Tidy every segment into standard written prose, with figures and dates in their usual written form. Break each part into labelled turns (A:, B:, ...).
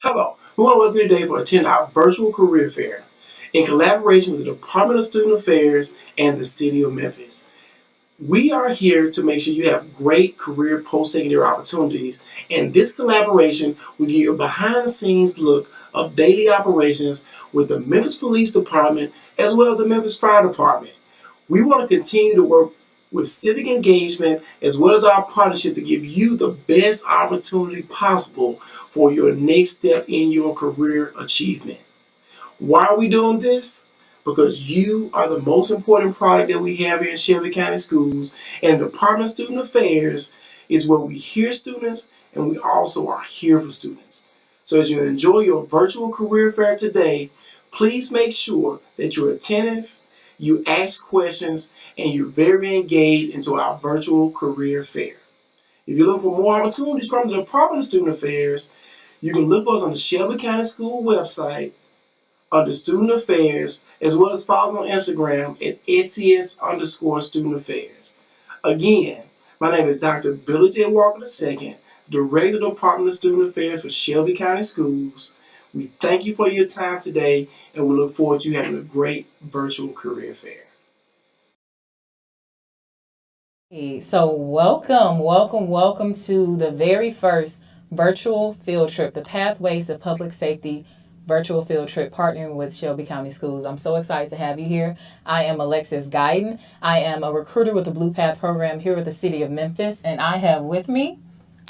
A: Hello, we want to welcome you today for attending our virtual career fair in collaboration with the Department of Student Affairs and the City of Memphis. We are here to make sure you have great career post-secondary opportunities, and this collaboration will give you a behind-the-scenes look of daily operations with the Memphis Police Department as well as the Memphis Fire Department. We want to continue to work with civic engagement as well as our partnership to give you the best opportunity possible for your next step in your career achievement. Why are we doing this? Because you are the most important product that we have here in Shelby County Schools, and the Department of Student Affairs is where we hear students and we also are here for students. So as you enjoy your virtual career fair today, please make sure that you're attentive, you ask questions, and you're very engaged into our virtual career fair. If you're looking for more opportunities from the Department of Student Affairs, you can look for us on the Shelby County School website under Student Affairs, as well as follow us on Instagram at SCS_Student Affairs. Again, my name is Dr. Billy J. Walker II, Director of the Department of Student Affairs for Shelby County Schools. We thank you for your time today, and we look forward to you having a great virtual career fair.
B: So welcome to the very first virtual field trip, the Pathways to Public Safety virtual field trip partnering with Shelby County Schools. I'm so excited to have you here. I am Alexis Guyton. I am a recruiter with the Blue Path program here at the City of Memphis, and I have with me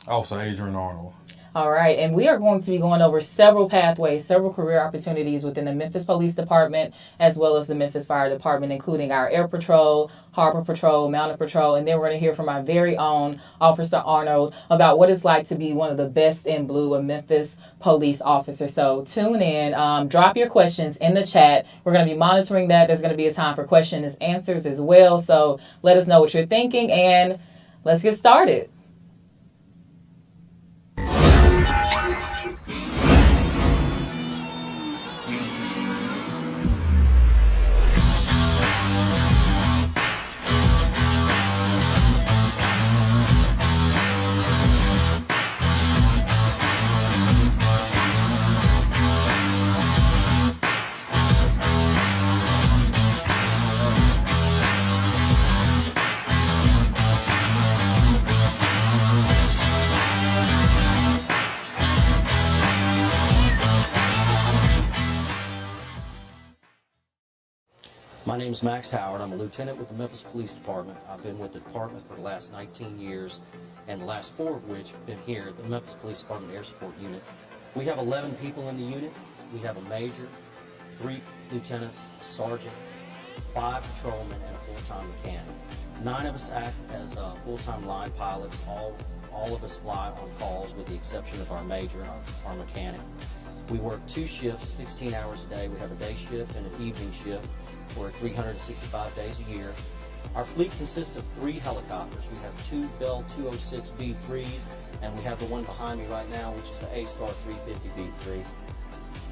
C: also Adrian Arnold.
B: All right, and we are going to be going over several pathways, several career opportunities within the Memphis Police Department, as well as the Memphis Fire Department, including our Air Patrol, Harbor Patrol, Mountain Patrol, and then we're going to hear from our very own Officer Arnold about what it's like to be one of the best in blue, a Memphis police officer. So tune in, drop your questions in the chat. We're going to be monitoring that. There's going to be a time for questions and answers as well, so let us know what you're thinking, and let's get started.
D: My name is Max Howard. I'm a lieutenant with the Memphis Police Department. I've been with the department for the last 19 years, and the last 4 of which have been here at the Memphis Police Department Air Support Unit. We have 11 people in the unit. We have a major, 3 lieutenants, a sergeant, 5 patrolmen, and a full-time mechanic. 9 of us act as full-time line pilots. All of us fly on calls with the exception of our major and our mechanic. We work 2 shifts, 16 hours a day. We have a day shift and an evening shift. We're 365 days a year. Our fleet consists of 3 helicopters. We have 2 Bell 206B3s, and we have the one behind me right now, which is the A-Star 350B3.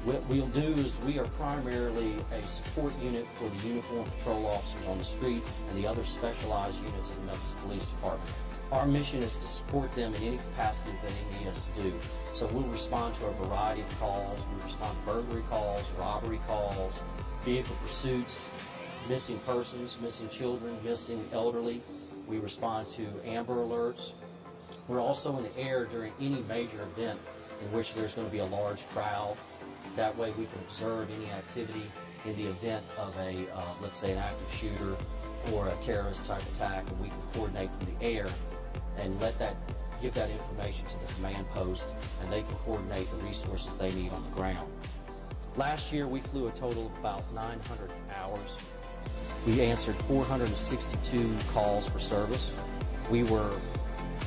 D: What we'll do is we are primarily a support unit for the uniformed patrol officers on the street and the other specialized units of the Memphis Police Department. Our mission is to support them in any capacity that they need us to do. So we'll respond to a variety of calls. We respond to burglary calls, robbery calls, vehicle pursuits, missing persons, missing children, missing elderly. We respond to Amber Alerts. We're also in the air during any major event in which there's going to be a large crowd. That way we can observe any activity in the event of a, let's say, an active shooter or a terrorist type attack, and we can coordinate from the air and give that information to the command post, and they can coordinate the resources they need on the ground. Last year, we flew a total of about 900 hours. We answered 462 calls for service. We were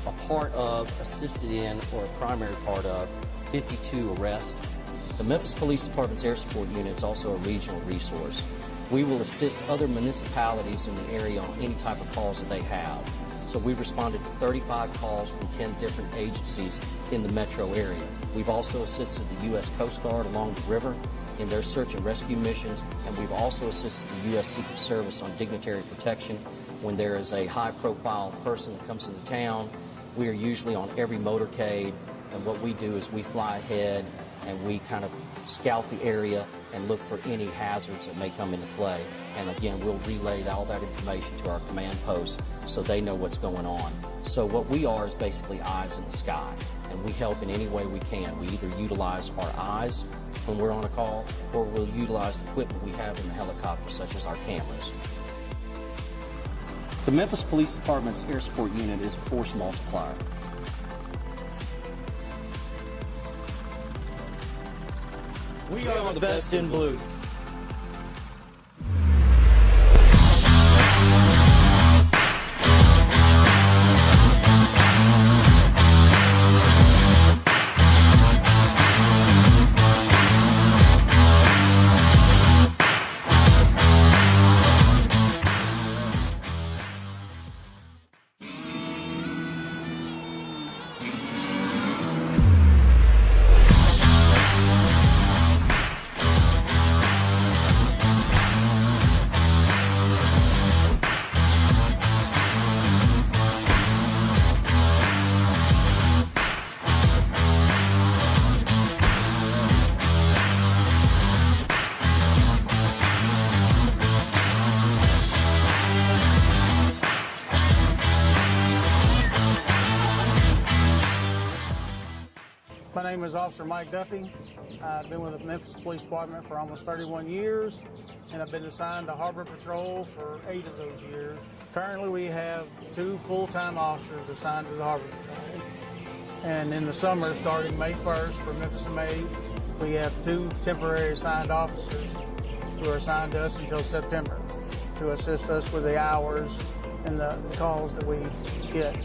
D: a part of, assisted in, or a primary part of 52 arrests. The Memphis Police Department's Air Support Unit is also a regional resource. We will assist other municipalities in the area on any type of calls that they have. So we've responded to 35 calls from 10 different agencies in the metro area. We've also assisted the U.S. Coast Guard along the river in their search and rescue missions, and we've also assisted the U.S. Secret Service on dignitary protection when there is a high-profile person that comes into town. We are usually on every motorcade, and what we do is we fly ahead and we kind of scout the area and look for any hazards that may come into play. And again, we'll relay all that information to our command posts so they know what's going on. So what we are is basically eyes in the sky, and we help in any way we can. We either utilize our eyes when we're on a call, or we'll utilize the equipment we have in the helicopter, such as our cameras. The Memphis Police Department's Air Support Unit is a force multiplier. We are the best in blue.
E: My name is Officer Mike Duffy. I've been with the Memphis Police Department for almost 31 years, and I've been assigned to Harbor Patrol for 8 of those years. Currently, we have 2 full-time officers assigned to the Harbor Patrol. And in the summer, starting May 1st for Memphis and May, we have 2 temporary assigned officers who are assigned to us until September to assist us with the hours and the calls that we get.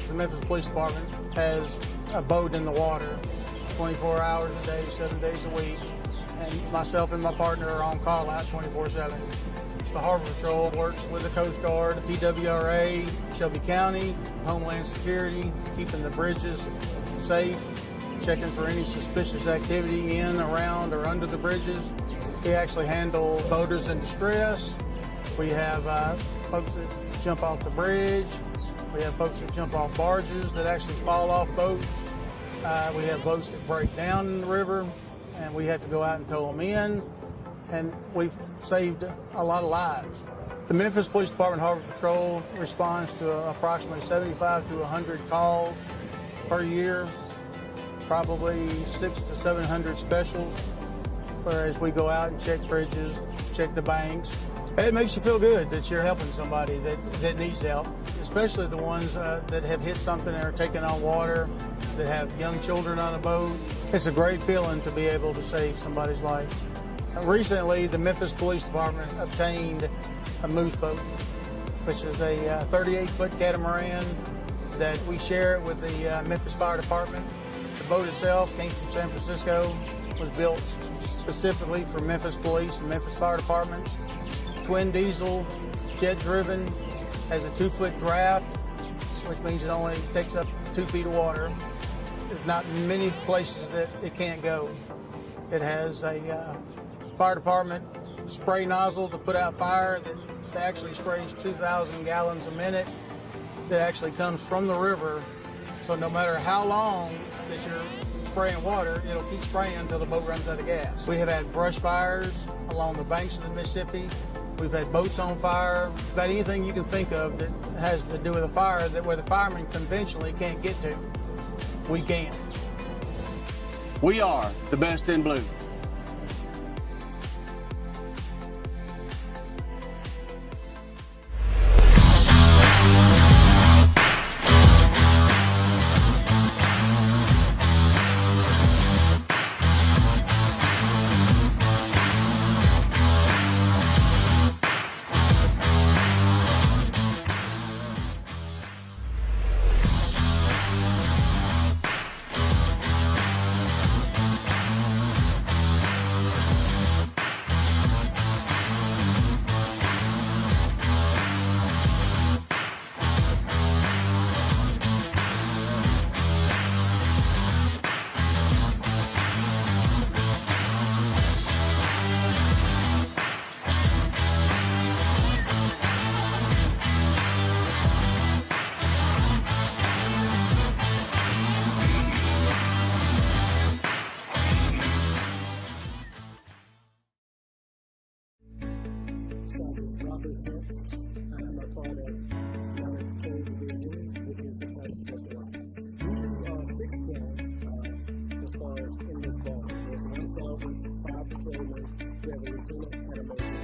E: The Memphis Police Department has a boat in the water 24 hours a day, 7 days a week, and myself and my partner are on call out 24/7. The Harbor Patrol works with the Coast Guard, the PWRA, Shelby County, Homeland Security, keeping the bridges safe, checking for any suspicious activity in, around, or under the bridges. We actually handle boaters in distress. We have folks that jump off the bridge. We have folks that jump off barges that actually fall off boats. We have boats that break down in the river, and we have to go out and tow them in, and we've saved a lot of lives. The Memphis Police Department Harbor Patrol responds to approximately 75 to 100 calls per year, probably 600 to 700 specials, whereas we go out and check bridges, check the banks. It makes you feel good that you're helping somebody that needs help, especially the ones that have hit something and are taking on water, that have young children on a boat. It's a great feeling to be able to save somebody's life. Recently, the Memphis Police Department obtained a moose boat, which is a 38-foot catamaran that we share with the Memphis Fire Department. The boat itself came from San Francisco, was built specifically for Memphis Police and Memphis Fire Departments. Twin diesel, jet driven, has a 2-foot draft, which means it only takes up 2 feet of water. There's not many places that it can't go. It has a fire department spray nozzle to put out fire that actually sprays 2,000 gallons a minute that actually comes from the river. So no matter how long that you're spraying water, it'll keep spraying until the boat runs out of gas. We have had brush fires along the banks of the Mississippi. We've had boats on fire. About anything you can think of that has to do with a fire that where the firemen conventionally can't get to, we can. We are the best in blue.
F: Robert Hicks. I'm a part of Mounted Patrol Division, which is the Flight Special Ops. We are six men as far as in this ball. There's one sergeant, 5 patrolmen, we have a lieutenant and a major.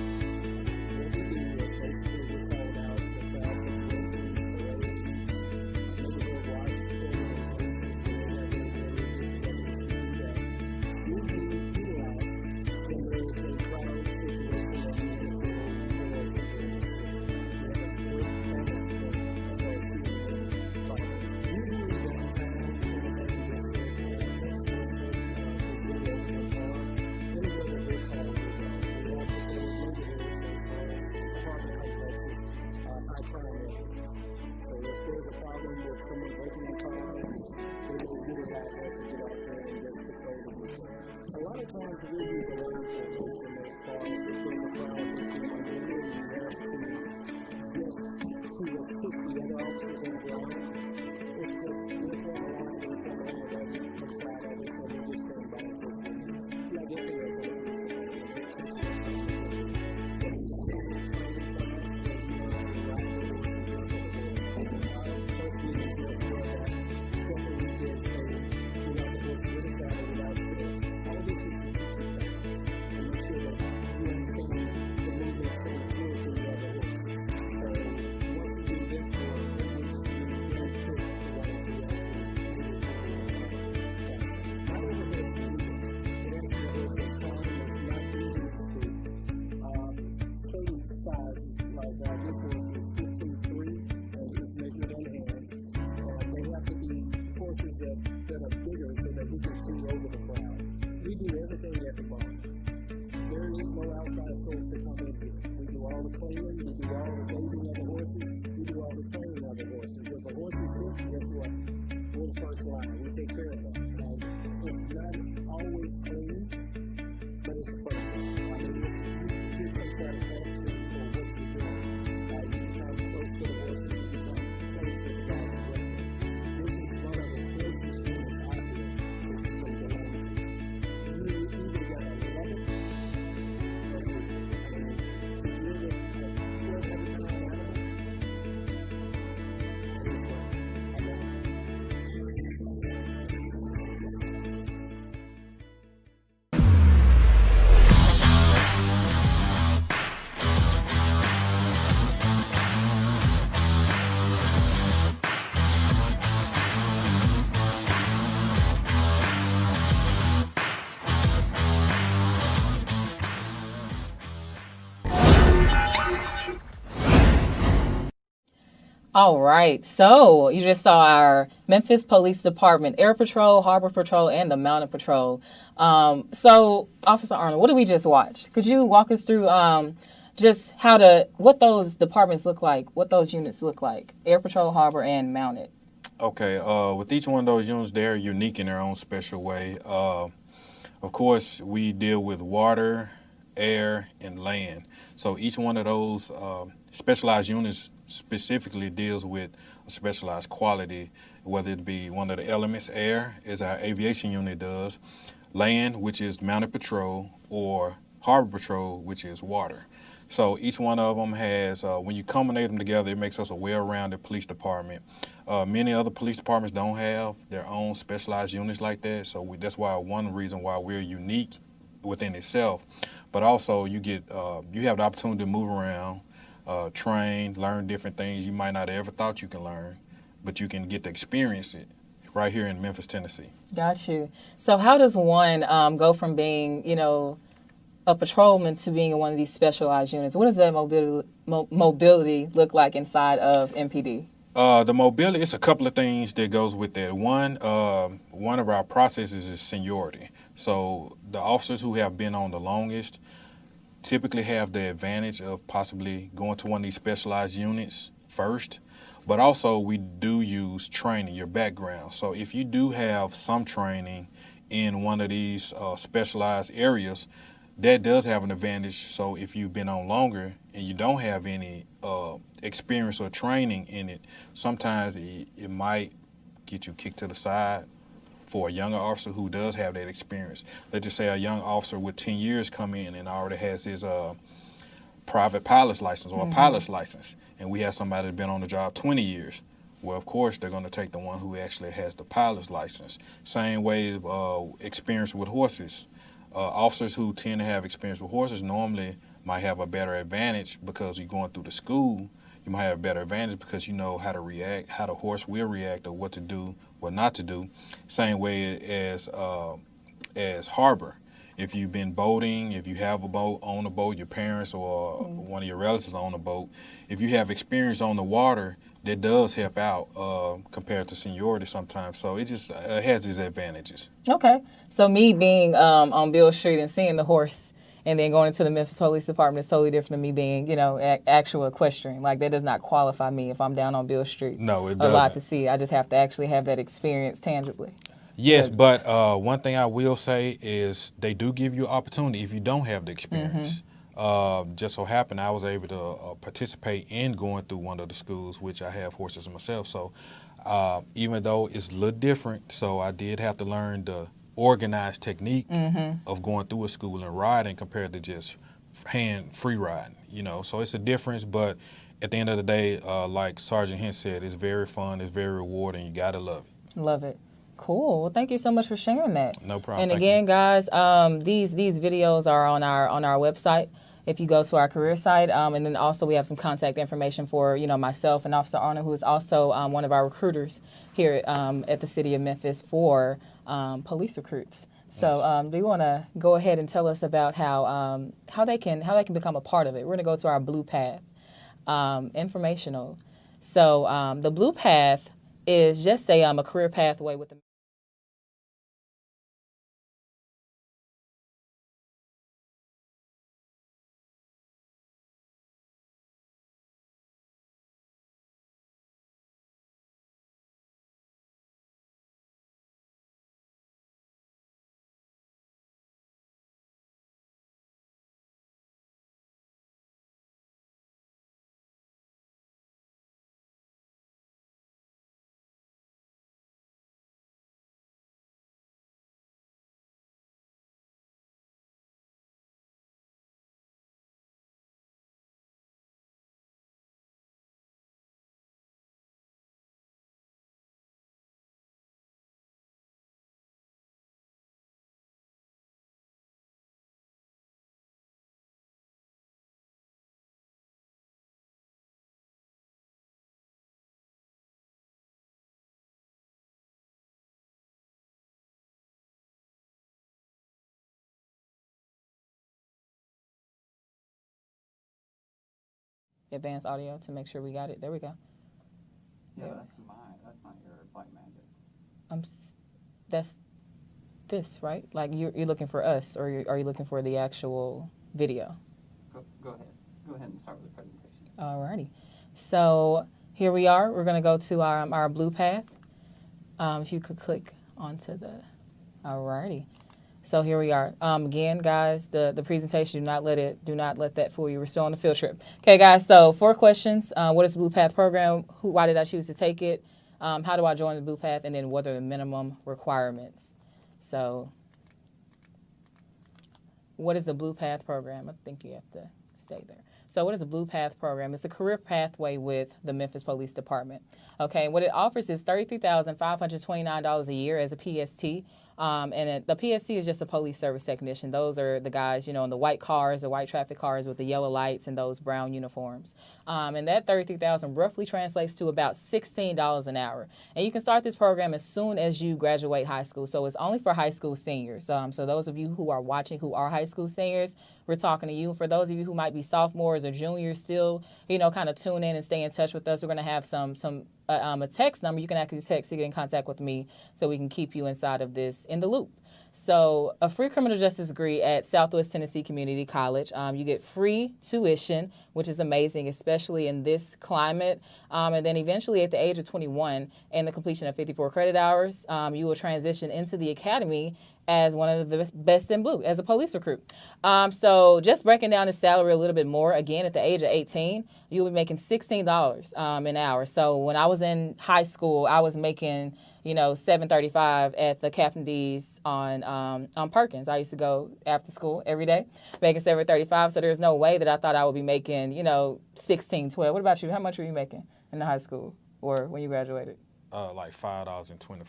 F: What we do is basically we call out the crowd situations, parades, neighborhood watch organizations, where we have we do utilize when there is a crowd situation that we can feel for we have a good balance as far as shooting problems. Usually downtown in the second district, next district, the city of Memphis, anywhere that we're called, we go. We have to say neighborhoods as far as apartment complexes, high crime areas. So if there's a problem with someone breaking in cars, they will utilize us to get out there and just patrol the district. A lot of times we use a law enforcement as far as if there's a crowd that's being unruly, we have to assist the other officers on the ground. It's just we're from a line, we're from a line that we can side of it, so we just stand by and just like if there is a law enforcement, it takes some time. But it's just training for us, but you know, we ride with us and get for the horse. First we need to explore that. Second we did say, we ride the horse with a saddle without skills. All this is to teach you things and make sure that you understand the movements and the fluids in the other horse. So once you do this work, it means you then pick the ones who actually do the process. Not every horse can do this. It has to be a horse that's calm, it's not easy to speak. Certain sizes, like this horse is 15'3", and it's measured in hand. They have to be horses that are bigger so that we can see over the crowd. We do everything at the barn. There is no outside source to come in here. We do all the cleaning, we do all the bathing of the horses, we do all the training of the horses. If a horse is sick, guess what? We're the first line. We take care of that. It's not always clean, but it's the first line. I mean, you get some satisfaction for what you're doing. You become close to the horses, you become close to the guys who work there. This is one of the closest units I feel that you can belong to. You either got to love it or hate it. I mean, to deal with a 1,200-pound animal, it is fun. I love it.
B: All right. So you just saw our Memphis Police Department Air Patrol, Harbor Patrol, and the Mounted Patrol. So Officer Arnold, what did we just watch? Could you walk us through just what those departments look like, what those units look like? Air Patrol, Harbor, and Mounted.
C: Okay, with each one of those units, they're unique in their own special way. Of course, we deal with water, air, and land. So each one of those specialized units specifically deals with a specialized quality, whether it be one of the elements. Air, as our aviation unit does, land, which is Mounted Patrol, or Harbor Patrol, which is water. So each one of them has, when you combine them together, it makes us a well-rounded police department. Many other police departments don't have their own specialized units like that, so that's why one reason why we're unique within itself. But also, you have the opportunity to move around, train, learn different things you might not have ever thought you can learn, but you can get to experience it right here in Memphis, Tennessee. Got
B: you. So how does one go from being, a patrolman to being in one of these specialized units? What does that mobility look like inside of MPD?
C: The mobility, it's a couple of things that goes with that. One of our processes is seniority. So the officers who have been on the longest typically have the advantage of possibly going to one of these specialized units first. But also we do use training, your background. So if you do have some training in one of these specialized areas, that does have an advantage. So if you've been on longer and you don't have any experience or training in it, sometimes it might get you kicked to the side for a younger officer who does have that experience. Let's just say a young officer with 10 years come in and already has his private pilot's license or a pilot's license, and we have somebody that's been on the job 20 years. Well, of course, they're going to take the one who actually has the pilot's license. Same way, experience with horses. Officers who tend to have experience with horses normally might have a better advantage because you're going through the school. You might have a better advantage because you know how to react, how the horse will react, or what to do, what not to do. Same way as harbor. If you've been boating, if you have a boat, own a boat, your parents or one of your relatives own a boat, if you have experience on the water, that does help out compared to seniority sometimes. So it just has its advantages.
B: Okay. So me being on Bill Street and seeing the horse and then going into the Memphis Police Department is totally different than me being, actual equestrian. Like, that does not qualify me if I'm down on Bill Street.
C: No, it
B: A
C: doesn't.
B: lot to see. I just have to actually have that experience tangibly.
C: Yes, but one thing I will say is they do give you opportunity if you don't have the experience. Just so happened I was able to participate in going through one of the schools, which I have horses myself. So even though it's a little different, so I did have to learn the organized technique of going through a school and riding compared to just free riding. So it's a difference, but at the end of the day, like Sergeant Hint said, it's very fun, it's very rewarding. You gotta love it.
B: Love it. Cool. Well, thank you so much for sharing that.
C: No problem.
B: And
C: Thank
B: again,
C: you.
B: guys, these videos are on our website. If you go to our career site, and then also we have some contact information for myself and Officer Arnold, who is also one of our recruiters here at the City of Memphis for police recruits. So, do you want to go ahead and tell us about how they can become a part of it? We're going to go to our Blue Path, informational. So, the Blue Path is just a career pathway with the advanced audio to make sure we got it. There we go.
G: Yeah, that's not your flight manager.
B: That's this, right? Like you're looking for us, or are you looking for the actual video?
G: Go ahead. Go ahead and start with the presentation.
B: Alrighty. So here we are. We're going to go to our Blue Path. If you could click onto the. Alrighty. So here we are. Again, guys, the presentation, do not let that fool you. We're still on the field trip. Okay, guys, so 4 questions. What is the Blue Path program? Why did I choose to take it? How do I join the Blue Path? And then what are the minimum requirements? So what is the Blue Path program? I think you have to stay there. So what is a Blue Path program? It's a career pathway with the Memphis Police Department. Okay, what it offers is $33,529 a year as a PST. The PST is just a police service technician. Those are the guys, in the white cars, the white traffic cars with the yellow lights and those brown uniforms. And that $33,000 roughly translates to about $16 an hour. And you can start this program as soon as you graduate high school. So it's only for high school seniors. So those of you who are watching who are high school seniors, we're talking to you. For those of you who might be sophomores or juniors still, kind of tune in and stay in touch with us. We're going to have a text number. You can actually text to get in contact with me so we can keep you inside of this in the loop. So a free criminal justice degree at Southwest Tennessee Community College. You get free tuition, which is amazing, especially in this climate. And then eventually at the age of 21 and the completion of 54 credit hours, you will transition into the academy as one of the best in blue as a police recruit. So just breaking down the salary a little bit more, again, at the age of 18, you'll be making $16 an hour. So when I was in high school, I was making, $7.35 at the Captain D's on Perkins. I used to go after school every day, making $7.35. So there's no way that I thought I would be making, $16.12. What about you? How much were you making in the high school or when you graduated?
C: Like $5.25.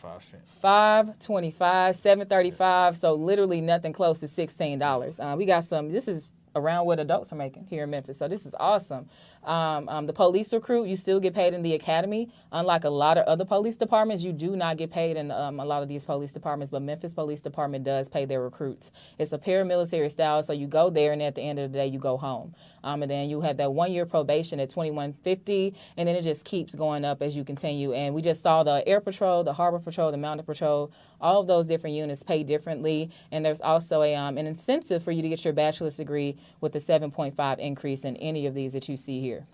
B: $5.25, $7.35. So literally nothing close to $16. We got some. This is around what adults are making here in Memphis. So this is awesome. The police recruit, you still get paid in the academy. Unlike a lot of other police departments, you do not get paid in a lot of these police departments, but Memphis Police Department does pay their recruits. It's a paramilitary style, so you go there, and at the end of the day, you go home. And then you have that 1 year probation at $21.50, and then it just keeps going up as you continue. And we just saw the Air Patrol, the Harbor Patrol, the Mountain Patrol, all of those different units pay differently. And there's also an incentive for you to get your bachelor's degree with a 7.5 increase in any of these that you see here.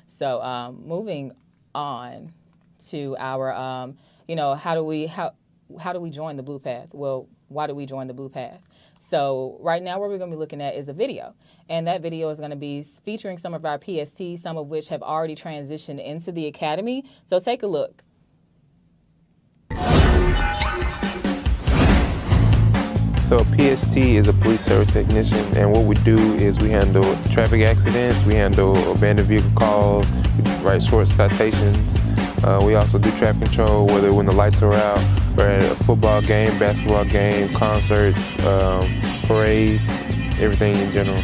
B: So moving on to our, how do we join the Blue Path? Well, why do we join the Blue Path? So right now what we're going to be looking at is a video. And that video is going to be featuring some of our PSTs, some of which have already transitioned into the academy. So take a look.
H: So a PST is a police service technician, and what we do is we handle traffic accidents, we handle abandoned vehicle calls, we write short citations. We also do traffic control, whether when the lights are out, or at a football game, basketball game, concerts, parades, everything in general.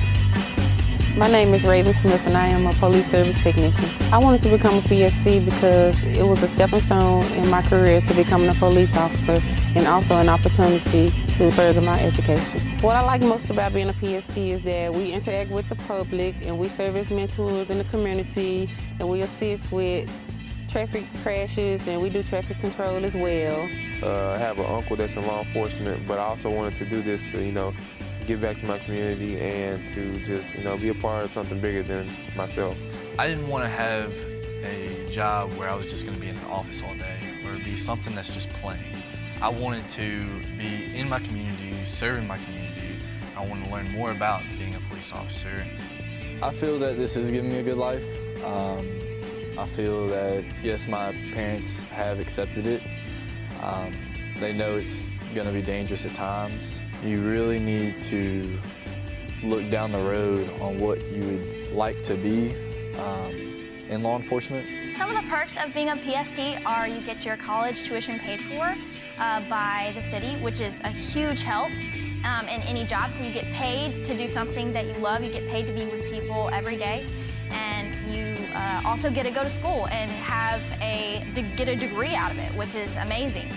I: My name is Raven Smith, and I am a police service technician. I wanted to become a PST because it was a stepping stone in my career to becoming a police officer, and also an opportunity to further my education. What I like most about being a PST is that we interact with the public, and we serve as mentors in the community, and we assist with traffic crashes, and we do traffic control as well.
H: I have an uncle that's in law enforcement, but I also wanted to do this to, give back to my community and to just, be a part of something bigger than myself.
J: I didn't want to have a job where I was just going to be in the office all day or be something that's just plain. I wanted to be in my community, serving my community. I wanted to learn more about being a police officer.
K: I feel that this is giving me a good life. I feel that, yes, my parents have accepted it. They know it's going to be dangerous at times. You really need to look down the road on what you would like to be in law enforcement.
L: Some of the perks of being a PST are you get your college tuition paid for by the city, which is a huge help in any job. So you get paid to do something that you love. You get paid to be with people every day. And you also get to go to school and get a degree out of it, which is amazing.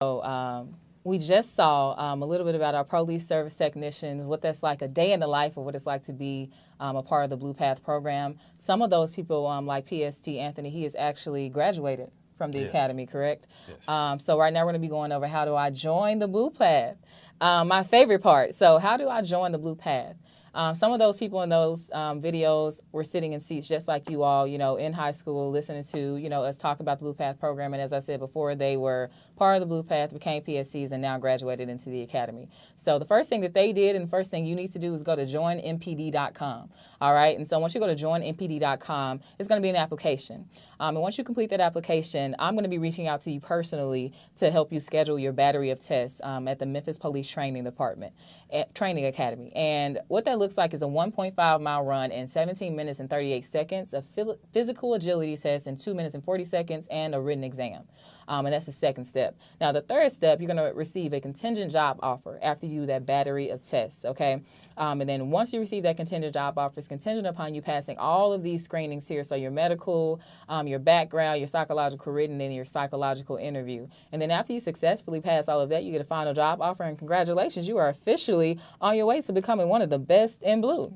B: So we just saw a little bit about our police service technicians, what that's like, a day in the life of what it's like to be a part of the Blue Path program. Some of those people, like PST Anthony, he has actually graduated from the academy, correct? Yes. So right now we're going to be going over how do I join the Blue Path. My favorite part. So how do I join the Blue Path? Some of those people in those videos were sitting in seats just like you all, in high school, listening to, us talk about the Blue Path program. And as I said before, they were part of the Blue Path, became PSCs, and now graduated into the academy. So the first thing that they did, and the first thing you need to do, is go to joinmpd.com. All right. And so once you go to joinmpd.com, it's going to be an application. And once you complete that application, I'm going to be reaching out to you personally to help you schedule your battery of tests at the Memphis Police Training Academy. And what that looks like is a 1.5-mile run in 17 minutes and 38 seconds, a physical agility test in 2 minutes and 40 seconds, and a written exam. And that's the second step. Now, the third step, you're going to receive a contingent job offer after you do that battery of tests, okay? And then once you receive that contingent job offer, it's contingent upon you passing all of these screenings here. So your medical, your background, your psychological written, and your psychological interview. And then after you successfully pass all of that, you get a final job offer, and congratulations, you are officially on your way to becoming one of the best in blue.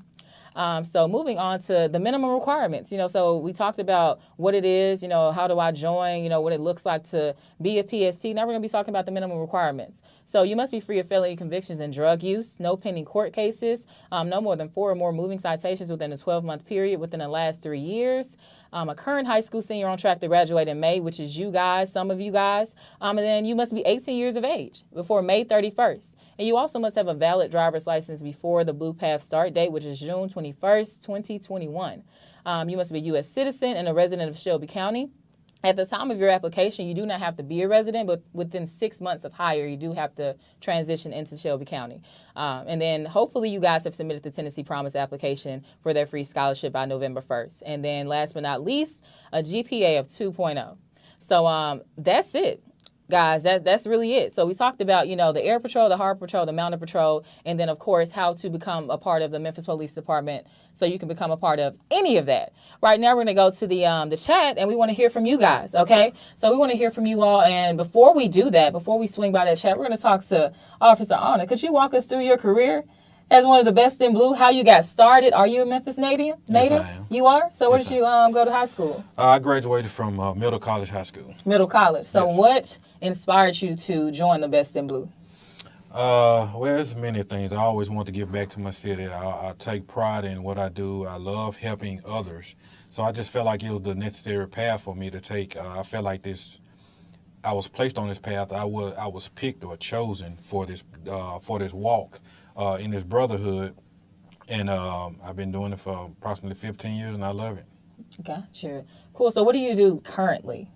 B: So moving on to the minimum requirements, so we talked about what it is, how do I join, what it looks like to be a PST. Now we're going to be talking about the minimum requirements. So you must be free of felony convictions and drug use, no pending court cases, no more than 4 or more moving citations within a 12-month period within the last 3 years, a current high school senior on track to graduate in May, which is you guys, some of you guys, and then you must be 18 years of age before May 31st. And you also must have a valid driver's license before the Blue Path start date, which is June 21st, 2021. You must be a U.S. citizen and a resident of Shelby County. At the time of your application, you do not have to be a resident, but within 6 months of hire, you do have to transition into Shelby County. And then hopefully you guys have submitted the Tennessee Promise application for their free scholarship by November 1st. And then last but not least, a GPA of 2.0. So that's it. Guys, that's really it. So we talked about, the Air Patrol, the Harbor Patrol, the Mountain Patrol, and then, of course, how to become a part of the Memphis Police Department so you can become a part of any of that. Right now, we're going to go to the chat, and we want to hear from you guys, okay? So we want to hear from you all, and before we do that, before we swing by that chat, we're going to talk to Officer Anna. Could you walk us through your career as one of the best in blue, how you got started? Are you a Memphis native?
C: Yes, I am.
B: You are? So where
C: Yes,
B: did you go to high school?
C: I graduated from Middle College High School.
B: Middle College. So
C: Yes.
B: what inspired you to join the Best in Blue?
C: Well, there's many things. I always want to give back to my city. I take pride in what I do. I love helping others. So I just felt like it was the necessary path for me to take. I felt like I was placed on this path. I was picked or chosen for this walk in this brotherhood. And I've been doing it for approximately 15 years, and I love it.
B: Gotcha. Cool. So what do you do currently?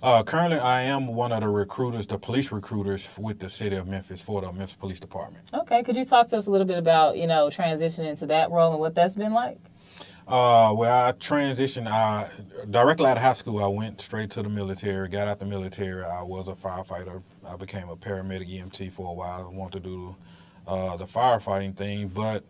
C: Currently, I am one of the recruiters, the police recruiters with the city of Memphis for the Memphis Police Department.
B: Okay. Could you talk to us a little bit about, transitioning into that role and what that's been like?
C: Well, I transitioned directly out of high school. I went straight to the military, got out the military. I was a firefighter. I became a paramedic EMT for a while. I wanted to do the firefighting thing, but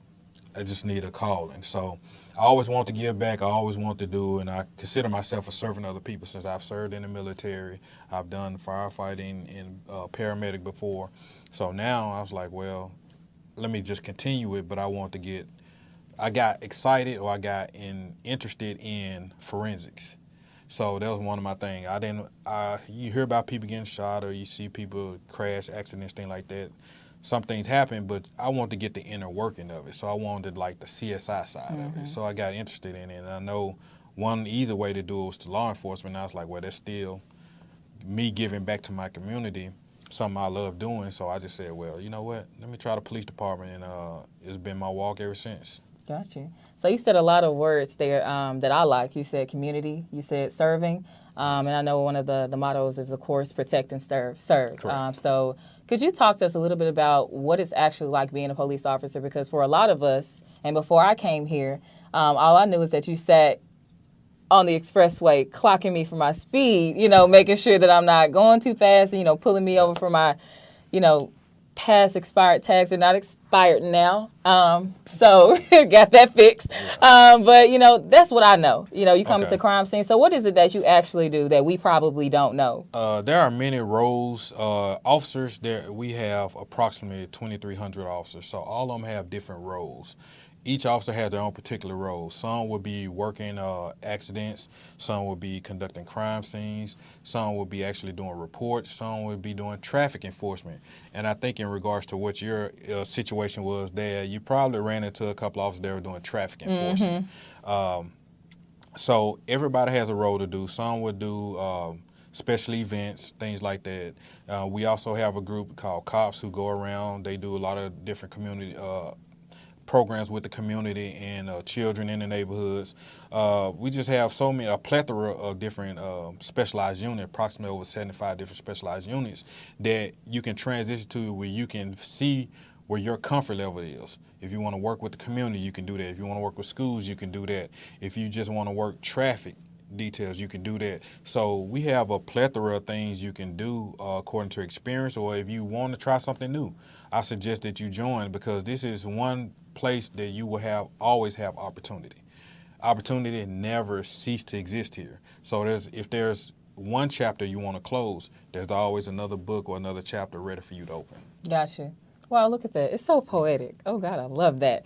C: I just need a calling. So I always want to give back. I always want to do, and I consider myself a servant of other people since I've served in the military. I've done firefighting and paramedic before. So now I was like, well, let me just continue it, but I got excited or I got interested in forensics. So that was one of my things. You hear about people getting shot or you see people crash, accidents, things like that. Some things happen, but I wanted to get the inner working of it. So I wanted like the CSI side of it. So I got interested in it. And I know one easy way to do it was to law enforcement. And I was like, well, that's still me giving back to my community, something I love doing. So I just said, well, you know what? Let me try the police department. And it's been my walk ever since. Gotcha.
B: So you said a lot of words there that I like. You said community. You said serving. And I know one of the mottos is, of course, protect and serve. So could you talk to us a little bit about what it's actually like being a police officer? Because for a lot of us, and before I came here, all I knew is that you sat on the expressway clocking me for my speed, making sure that I'm not going too fast, and, pulling me over for my, past expired tags. Are not expired now. So got that fixed. But, that's what I know. You come into crime scene. So what is it that you actually do that we probably don't know?
C: There are many roles. Officers, we have approximately 2,300 officers. So all of them have different roles. Each officer has their own particular role. Some will be working accidents. Some will be conducting crime scenes. Some will be actually doing reports. Some will be doing traffic enforcement. And I think in regards to what your situation was there, you probably ran into a couple of officers that were doing traffic enforcement. So everybody has a role to do. Some would do special events, things like that. We also have a group called Cops who go around. They do a lot of different community programs with the community and children in the neighborhoods. We just have a plethora of different specialized units, approximately over 75 different specialized units that you can transition to where you can see where your comfort level is. If you want to work with the community, you can do that. If you want to work with schools, you can do that. If you just want to work traffic details, you can do that. So we have a plethora of things you can do according to experience, or if you want to try something new, I suggest that you join, because this is one place that you will always have opportunity. Opportunity never cease to exist here. So if there's one chapter you want to close, there's always another book or another chapter ready for you to open.
B: Gotcha. Wow, look at that. It's so poetic. Oh, God, I love that.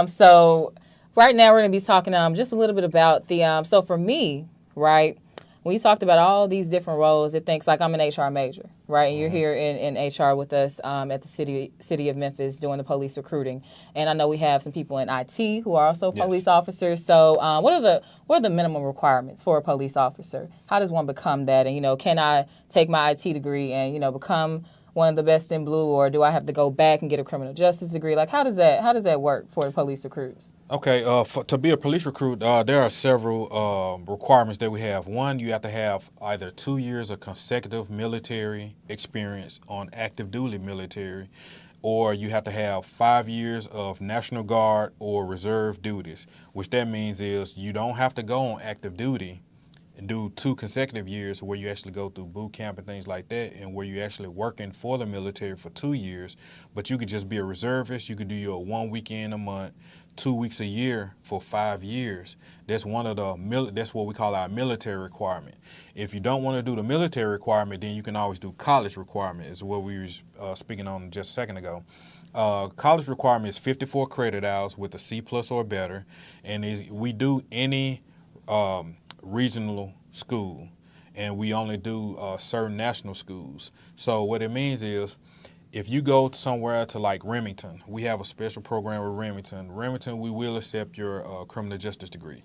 B: So right now we're going to be talking just a little bit about the, so for me, right, when you talked about all these different roles, it thinks like I'm an HR major, right? And you're here in HR with us at the city of Memphis doing the police recruiting. And I know we have some people in IT who are also police officers. So what are the minimum requirements for a police officer? How does one become that? And, you know, can I take my IT degree and, you know, become one of the best in blue, or do I have to go back and get a criminal justice degree? Like, how does that work for the police recruits?
C: Okay, to be a police recruit, there are several requirements that we have. One, you have to have either 2 years of consecutive military experience on active duty military, or you have to have 5 years of National Guard or reserve duties, which that means is you don't have to go on active duty and do 2 consecutive years where you actually go through boot camp and things like that, and where you're actually working for the military for 2 years. But you could just be a reservist. You could do your 1 weekend a month, 2 weeks a year for 5 years. That's one of the that's what we call our military requirement. If you don't want to do the military requirement, then you can always do college requirement, is what we were speaking on just a second ago. College requirement is 54 credit hours with a C+ or better, and we do any regional school, and we only do certain national schools. So what it means is, if you go somewhere to like Remington, we have a special program with Remington. Remington, we will accept your criminal justice degree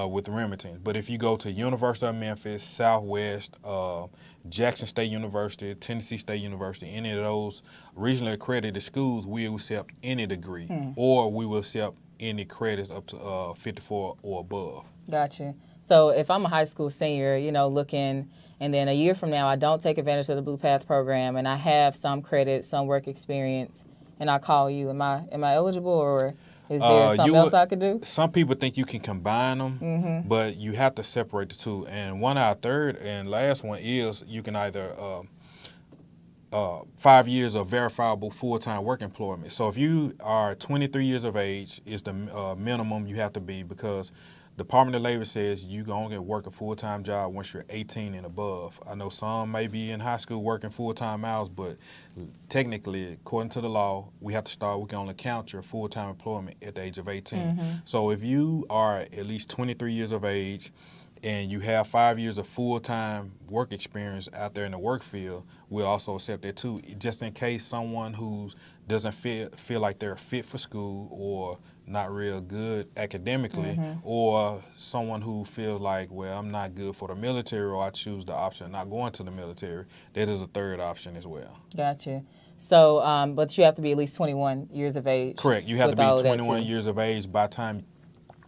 C: with Remington. But if you go to University of Memphis, Southwest, Jackson State University, Tennessee State University, any of those regionally accredited schools, we will accept any degree, or we will accept any credits up to 54 or above.
B: Gotcha. So if I'm a high school senior, you know, looking, and then a year from now I don't take advantage of the Blue Path program and I have some credit, some work experience, and I call you, am I eligible, or is there something else I could do?
C: Some people think you can combine them, but you have to separate the two. And our third and last one is you can either 5 years of verifiable full-time work employment. So if you are 23 years of age is the minimum you have to be, because Department of Labor says you can only work a full-time job once you're 18 and above. I know some may be in high school working full-time hours, but technically, according to the law, we can only count your full-time employment at the age of 18. So if you are at least 23 years of age and you have 5 years of full-time work experience out there in the work field, we'll also accept that too, just in case someone who doesn't feel like they're fit for school or not real good academically, or someone who feels like, well, I'm not good for the military, or I choose the option of not going to the military. That is a third option as well.
B: Gotcha. So, but you have to be at least 21 years of age.
C: Correct. You have to be 21 years of age by the time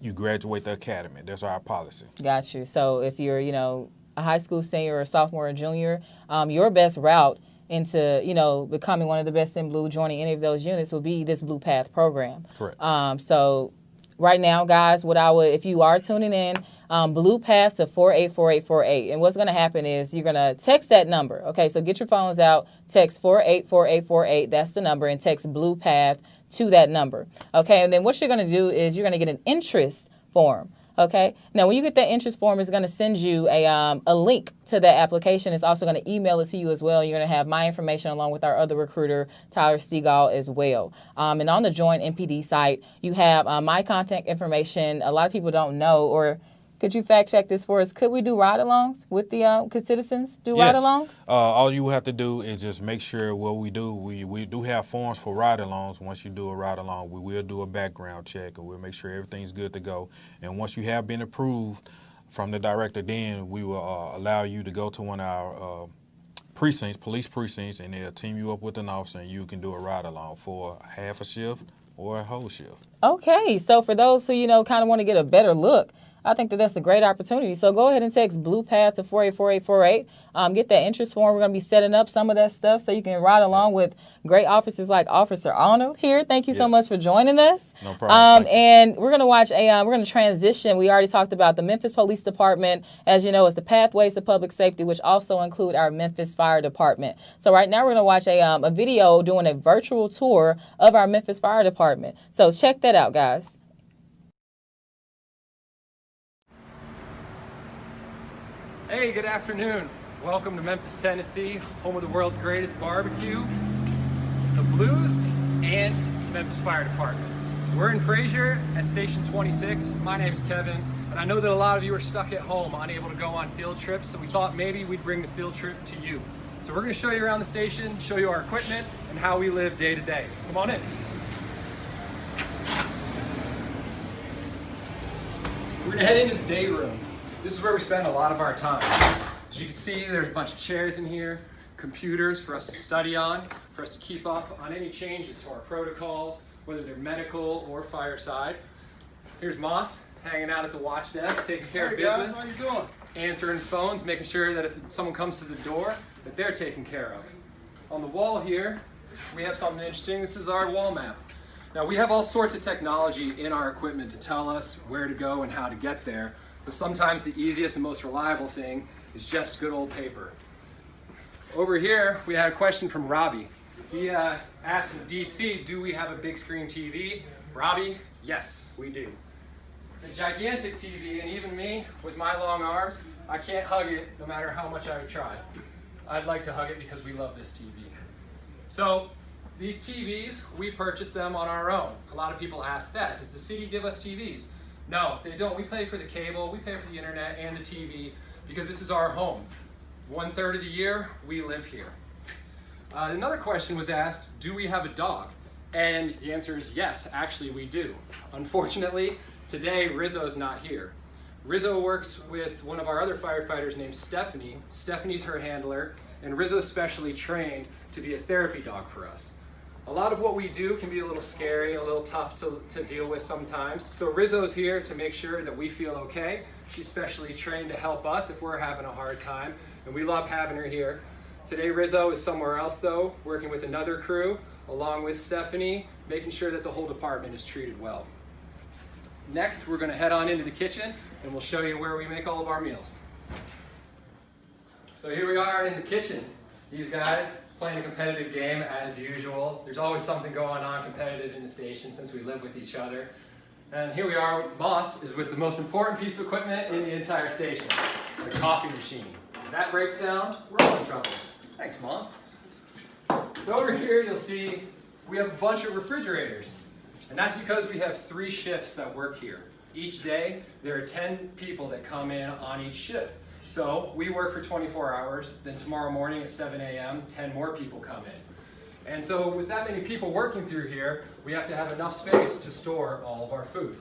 C: you graduate the academy. That's our policy.
B: Got you. So if you're, you know, a high school senior or sophomore or junior, your best route into, you know, becoming one of the best in blue, joining any of those units will be this Blue Path program.
C: Correct.
B: So right now, guys, if you are tuning in, Blue Path to 484848. And what's going to happen is you're going to text that number. Okay, so get your phones out, text 484848. That's the number, and text Blue Path to that number. Okay, and then what you're going to do is you're going to get an interest form. Okay. Now, when you get that interest form, it's going to send you a link to that application. It's also going to email it to you as well. You're going to have my information along with our other recruiter, Tyler Stegall, as well. And on the Join MPD site, you have my contact information. A lot of people don't know, or could you fact check this for us? Could we do ride-alongs with the could citizens do ride-alongs?
C: All you have to do is just make sure what we do. We do have forms for ride-alongs. Once you do a ride-along, we will do a background check, and we'll make sure everything's good to go. And once you have been approved from the director, then we will allow you to go to one of our precincts, police precincts, and they'll team you up with an officer, and you can do a ride-along for half a shift or a whole shift.
B: Okay, so for those who, you know, kind of want to get a better look, I think that's a great opportunity. So go ahead and text Blue Path to 484848. Get that interest form. We're going to be setting up some of that stuff so you can ride along with great officers like Officer Arnold here. Thank you so much for joining us.
C: No problem.
B: And we're going to watch we're going to transition. We already talked about the Memphis Police Department. As you know, it's the Pathways to Public Safety, which also include our Memphis Fire Department. So right now we're going to watch a video doing a virtual tour of our Memphis Fire Department. So check that out, guys.
M: Hey, good afternoon. Welcome to Memphis, Tennessee, home of the world's greatest barbecue, the Blues, and Memphis Fire Department. We're in Fraser at Station 26. My name's Kevin, and I know that a lot of you are stuck at home, unable to go on field trips, so we thought maybe we'd bring the field trip to you. So we're gonna show you around the station, show you our equipment, and how we live day to day. Come on in. We're gonna head into the day room. This is where we spend a lot of our time. As you can see, there's a bunch of chairs in here, computers for us to study on, for us to keep up on any changes to our protocols, whether they're medical or fireside. Here's Moss hanging out at the watch desk, taking care of business.
E: Guys, how you doing?
M: Answering phones, making sure that if someone comes to the door, that they're taken care of. On the wall here, we have something interesting. This is our wall map. Now, we have all sorts of technology in our equipment to tell us where to go and how to get there, but sometimes the easiest and most reliable thing is just good old paper. Over here, we had a question from Robbie. He asked from DC, do we have a big screen TV? Robbie, yes, we do. It's a gigantic TV, and even me, with my long arms, I can't hug it no matter how much I would try. I'd like to hug it because we love this TV. So, these TVs, we purchased them on our own. A lot of people ask that. Does the city give us TVs? No, they don't. We pay for the cable, we pay for the internet and the TV because this is our home. 1/3 of the year, we live here. Another question was asked, do we have a dog? And the answer is yes, actually we do. Unfortunately, today Rizzo's not here. Rizzo works with one of our other firefighters named Stephanie. Stephanie's her handler, and Rizzo's specially trained to be a therapy dog for us. A lot of what we do can be a little scary, a little tough to deal with sometimes. So Rizzo's here to make sure that we feel okay. She's specially trained to help us if we're having a hard time, and we love having her here. Today Rizzo is somewhere else though, working with another crew, along with Stephanie, making sure that the whole department is treated well. Next, we're gonna head on into the kitchen, and we'll show you where we make all of our meals. So here we are in the kitchen. These guys playing a competitive game as usual. There's always something going on competitive in the station since we live with each other. And here we are, Moss is with the most important piece of equipment in the entire station, the coffee machine. If that breaks down, we're all in trouble. Thanks, Moss. So over here you'll see we have a bunch of refrigerators. And that's because we have 3 shifts that work here. Each day, there are 10 people that come in on each shift. So we work for 24 hours, then tomorrow morning at 7 a.m., 10 more people come in. And so with that many people working through here, we have to have enough space to store all of our food.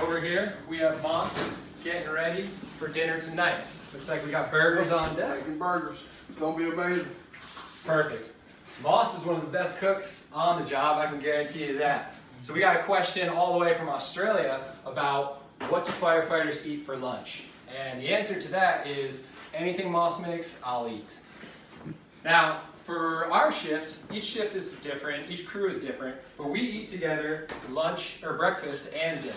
M: Over here, we have Moss getting ready for dinner tonight. Looks like we got burgers on deck.
E: Making burgers. It's gonna be amazing.
M: Perfect. Moss is one of the best cooks on the job, I can guarantee you that. So we got a question all the way from Australia about what do firefighters eat for lunch? And the answer to that is anything Moss makes, I'll eat. Now, for our shift, each shift is different, each crew is different, but we eat together lunch or breakfast and dinner.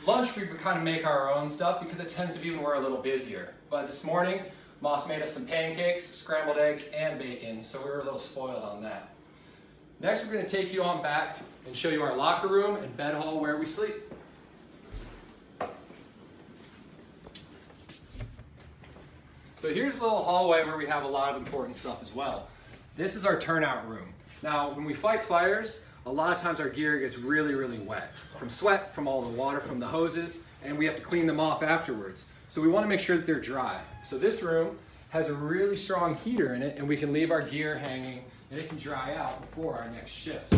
M: Lunch, we kind of make our own stuff because it tends to be when we're a little busier. But this morning, Moss made us some pancakes, scrambled eggs, and bacon, so we were a little spoiled on that. Next, we're going to take you on back and show you our locker room and bed hall where we sleep. So here's a little hallway where we have a lot of important stuff as well. This is our turnout room. Now, when we fight fires, a lot of times our gear gets really, really wet from sweat, from all the water from the hoses, and we have to clean them off afterwards. So we want to make sure that they're dry. So this room has a really strong heater in it, and we can leave our gear hanging, and it can dry out before our next shift.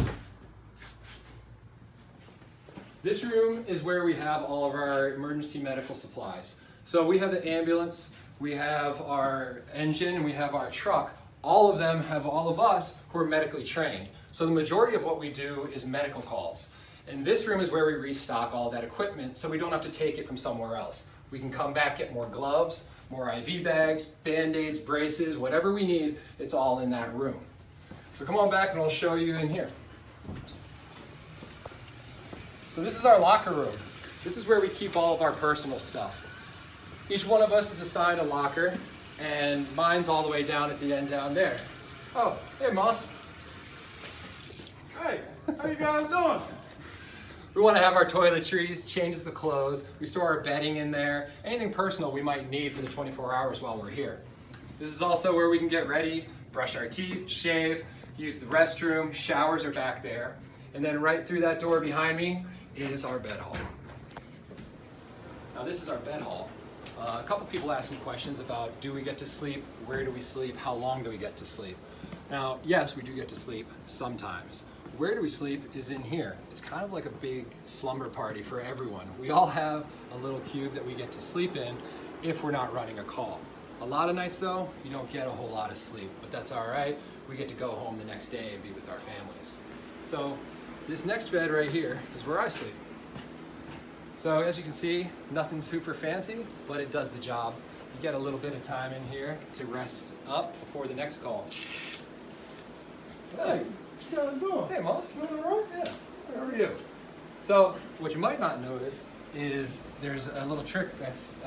M: This room is where we have all of our emergency medical supplies. So we have the ambulance, we have our engine, and we have our truck. All of them have all of us who are medically trained. So the majority of what we do is medical calls. And this room is where we restock all that equipment so we don't have to take it from somewhere else. We can come back, get more gloves, more IV bags, Band-Aids, braces, whatever we need, it's all in that room. So come on back and I'll show you in here. So this is our locker room. This is where we keep all of our personal stuff. Each one of us is assigned a locker, and mine's all the way down at the end down there. Oh, hey Moss.
E: Hey, how you guys doing?
M: We want to have our toiletries, changes of clothes, we store our bedding in there, anything personal we might need for the 24 hours while we're here. This is also where we can get ready, brush our teeth, shave, use the restroom, showers are back there. And then right through that door behind me is our bed hall. Now this is our bed hall. A couple people asked some questions about, do we get to sleep? Where do we sleep? How long do we get to sleep? Now, yes, we do get to sleep sometimes. Where do we sleep is in here. It's kind of like a big slumber party for everyone. We all have a little cube that we get to sleep in if we're not running a call. A lot of nights though, you don't get a whole lot of sleep, but that's all right. We get to go home the next day and be with our families. So this next bed right here is where I sleep. So as you can see, nothing super fancy, but it does the job. You get a little bit of time in here to rest up before the next call.
A: Hey, what you guys doing?
M: Hey, Moss.
A: You doing all right?
M: Yeah, how are you? So what you might not notice is there's a little trick that's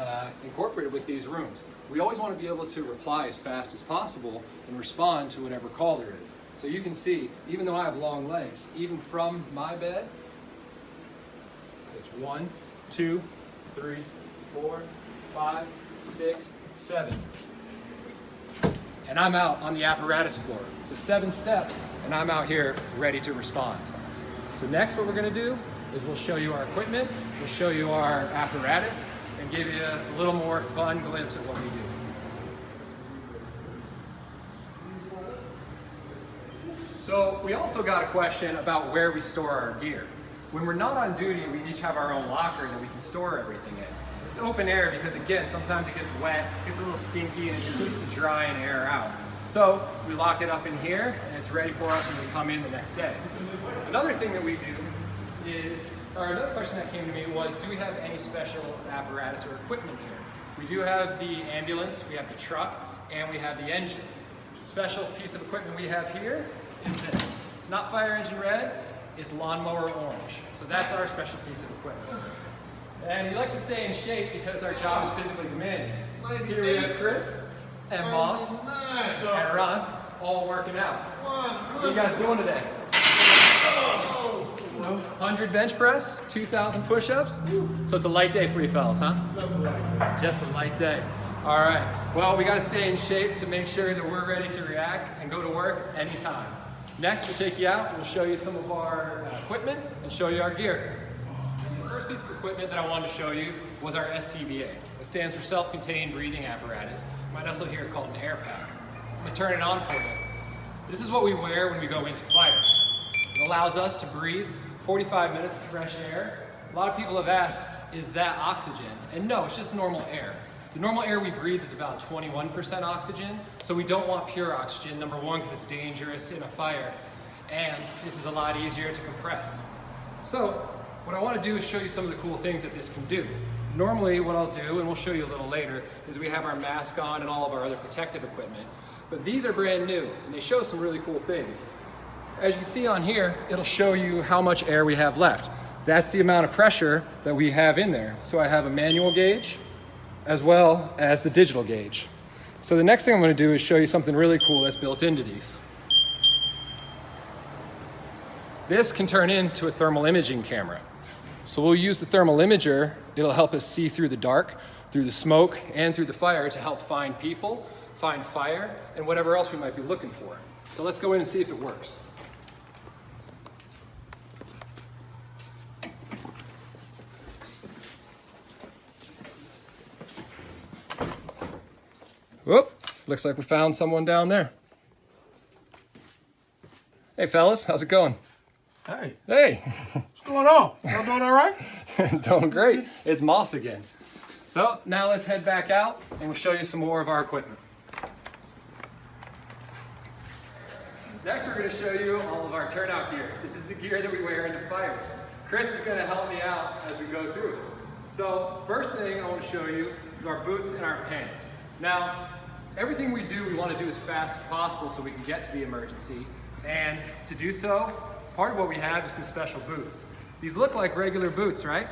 M: incorporated with these rooms. We always want to be able to reply as fast as possible and respond to whatever call there is. So you can see, even though I have long legs, even from my bed, it's 1, 2, 3, 4, 5, 6, 7. And I'm out on the apparatus floor. So 7 steps, and I'm out here ready to respond. So next what we're gonna do is we'll show you our equipment, we'll show you our apparatus, and give you a little more fun glimpse at what we do. So we also got a question about where we store our gear. When we're not on duty, we each have our own locker that we can store everything in. It's open air because, again, sometimes it gets wet, gets a little stinky, and it just needs to dry and air out. So we lock it up in here, and it's ready for us when we come in the next day. Another thing that we do is, or another question that came to me was, do we have any special apparatus or equipment here? We do have the ambulance, we have the truck, and we have the engine. The special piece of equipment we have here is this. It's not fire engine red, it's lawnmower orange. So that's our special piece of equipment. And we like to stay in shape because our job is physically demanding. Here we have Chris and Moss and Ron all working out. What are you guys doing today? 100 bench press, 2,000 push-ups. So it's a light day for you fellas, huh?
A: Just a light day.
M: Just a light day. All right. Well, we got to stay in shape to make sure that we're ready to react and go to work anytime. Next, we'll take you out and we'll show you some of our equipment and show you our gear. The first piece of equipment that I wanted to show you was our SCBA. It stands for self-contained breathing apparatus. You might also hear it called an air pack. I'm going to turn it on for you. This is what we wear when we go into fires. It allows us to breathe 45 minutes of fresh air. A lot of people have asked, is that oxygen? And no, it's just normal air. The normal air we breathe is about 21% oxygen, so we don't want pure oxygen, number one, because it's dangerous in a fire, and this is a lot easier to compress. So what I want to do is show you some of the cool things that this can do. Normally what I'll do, and we'll show you a little later, is we have our mask on and all of our other protective equipment, but these are brand new, and they show some really cool things. As you can see on here, it'll show you how much air we have left. That's the amount of pressure that we have in there. So I have a manual gauge, as well as the digital gauge. So the next thing I'm going to do is show you something really cool that's built into these. This can turn into a thermal imaging camera. So we'll use the thermal imager. It'll help us see through the dark, through the smoke, and through the fire to help find people, find fire, and whatever else we might be looking for. So let's go in and see if it works. Whoop, looks like we found someone down there. Hey fellas, how's it going?
A: Hey.
M: Hey.
A: What's going on? Y'all doing all right?
M: Doing great. It's Moss again. So now let's head back out and we'll show you some more of our equipment. Next we're going to show you all of our turnout gear. This is the gear that we wear into fires. Chris is going to help me out as we go through it. So first thing I want to show you is our boots and our pants. Now, everything we do, we want to do as fast as possible so we can get to the emergency. And to do so, part of what we have is some special boots. These look like regular boots, right?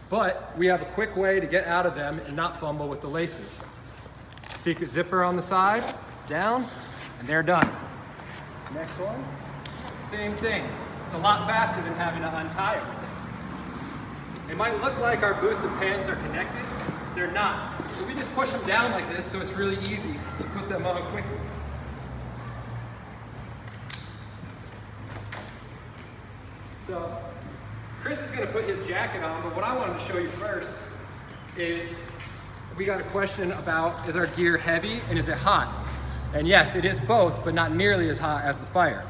M: But we have a quick way to get out of them and not fumble with the laces. Secret zipper on the side, down, and they're done. Next one, same thing. It's a lot faster than having to untie everything. It might look like our boots and pants are connected. They're not. So we just push them down like this so it's really easy to put them on quickly. So Chris is going to put his jacket on, but what I wanted to show you first is we got a question about, is our gear heavy and is it hot? And yes, it is both, but not nearly as hot as the fire.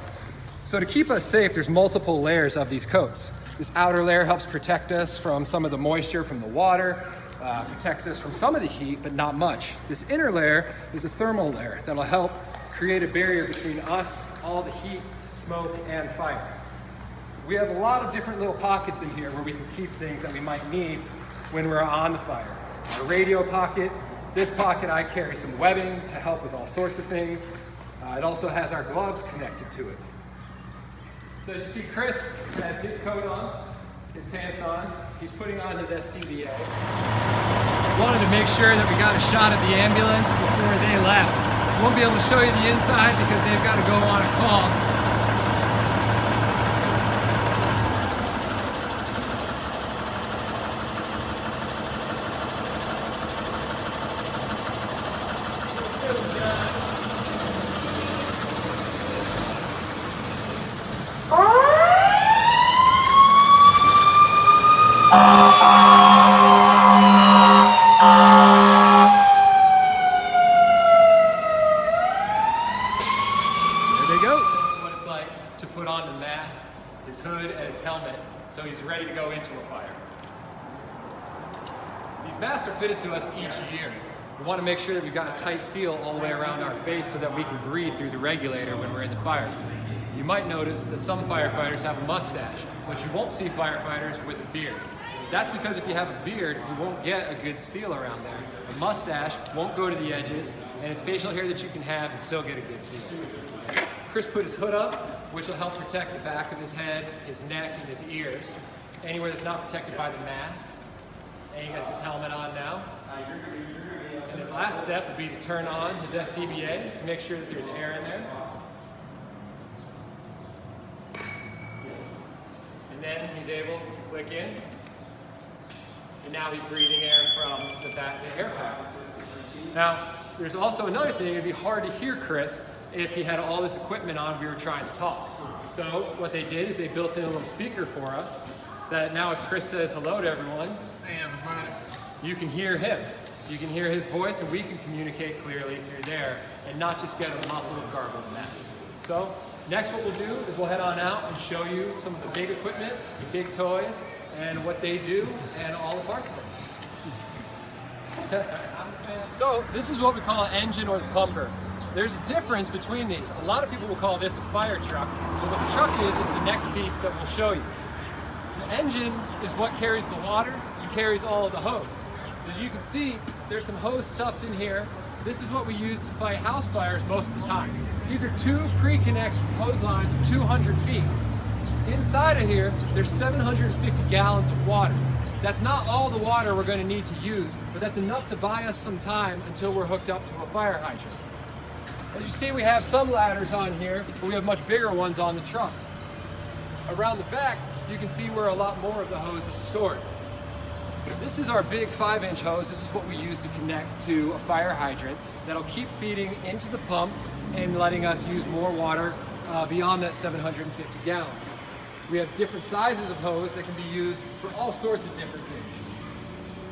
M: So to keep us safe, there's multiple layers of these coats. This outer layer helps protect us from some of the moisture from the water, protects us from some of the heat, but not much. This inner layer is a thermal layer that'll help create a barrier between us, all the heat, smoke, and fire. We have a lot of different little pockets in here where we can keep things that we might need when we're on the fire. A radio pocket. This pocket I carry some webbing to help with all sorts of things. It also has our gloves connected to it. So you see Chris has his coat on, his pants on, he's putting on his SCBA. Wanted to make sure that we got a shot of the ambulance before they left. Won't be able to show you the inside because they've got to go on a call. His hood and his helmet, so he's ready to go into a fire. These masks are fitted to us each year. We want to make sure that we've got a tight seal all the way around our face so that we can breathe through the regulator when we're in the fire. You might notice that some firefighters have a mustache, but you won't see firefighters with a beard. That's because if you have a beard, you won't get a good seal around there. A mustache won't go to the edges, and it's facial hair that you can have and still get a good seal. Chris put his hood up, which will help protect the back of his head, his neck, and his ears, anywhere that's not protected by the mask. And he gets his helmet on now. And his last step would be to turn on his SCBA to make sure that there's air in there. And then he's able to click in. And now he's breathing air from the back of the air pack. Now, there's also another thing. It'd be hard to hear Chris if he had all this equipment on we were trying to talk. So what they did is they built in a little speaker for us that now if Chris says hello to everyone, hey everybody, you can hear him. You can hear his voice and we can communicate clearly through there and not just get a muffled, garbled mess. So next what we'll do is we'll head on out and show you some of the big equipment, the big toys, and what they do and all the parts of them. So this is what we call an engine or the pumper. There's a difference between these. A lot of people will call this a fire truck, but what the truck is the next piece that we'll show you. The engine is what carries the water and carries all of the hose. As you can see, there's some hose stuffed in here. This is what we use to fight house fires most of the time. These are two pre-connected hose lines of 200 feet. Inside of here, there's 750 gallons of water. That's not all the water we're going to need to use, but that's enough to buy us some time until we're hooked up to a fire hydrant. As you see, we have some ladders on here, but we have much bigger ones on the truck. Around the back, you can see where a lot more of the hose is stored. This is our big 5-inch hose. This is what we use to connect to a fire hydrant that'll keep feeding into the pump and letting us use more water beyond that 750 gallons. We have different sizes of hose that can be used for all sorts of different things.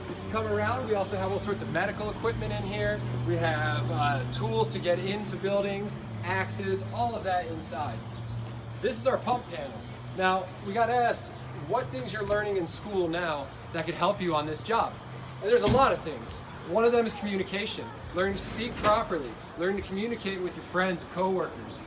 M: If you come around, we also have all sorts of medical equipment in here. We have tools to get into buildings, axes, all of that inside. This is our pump panel. Now, we got asked what things you're learning in school now that could help you on this job. And there's a lot of things. One of them is communication. Learn to speak properly. Learn to communicate with your friends and coworkers.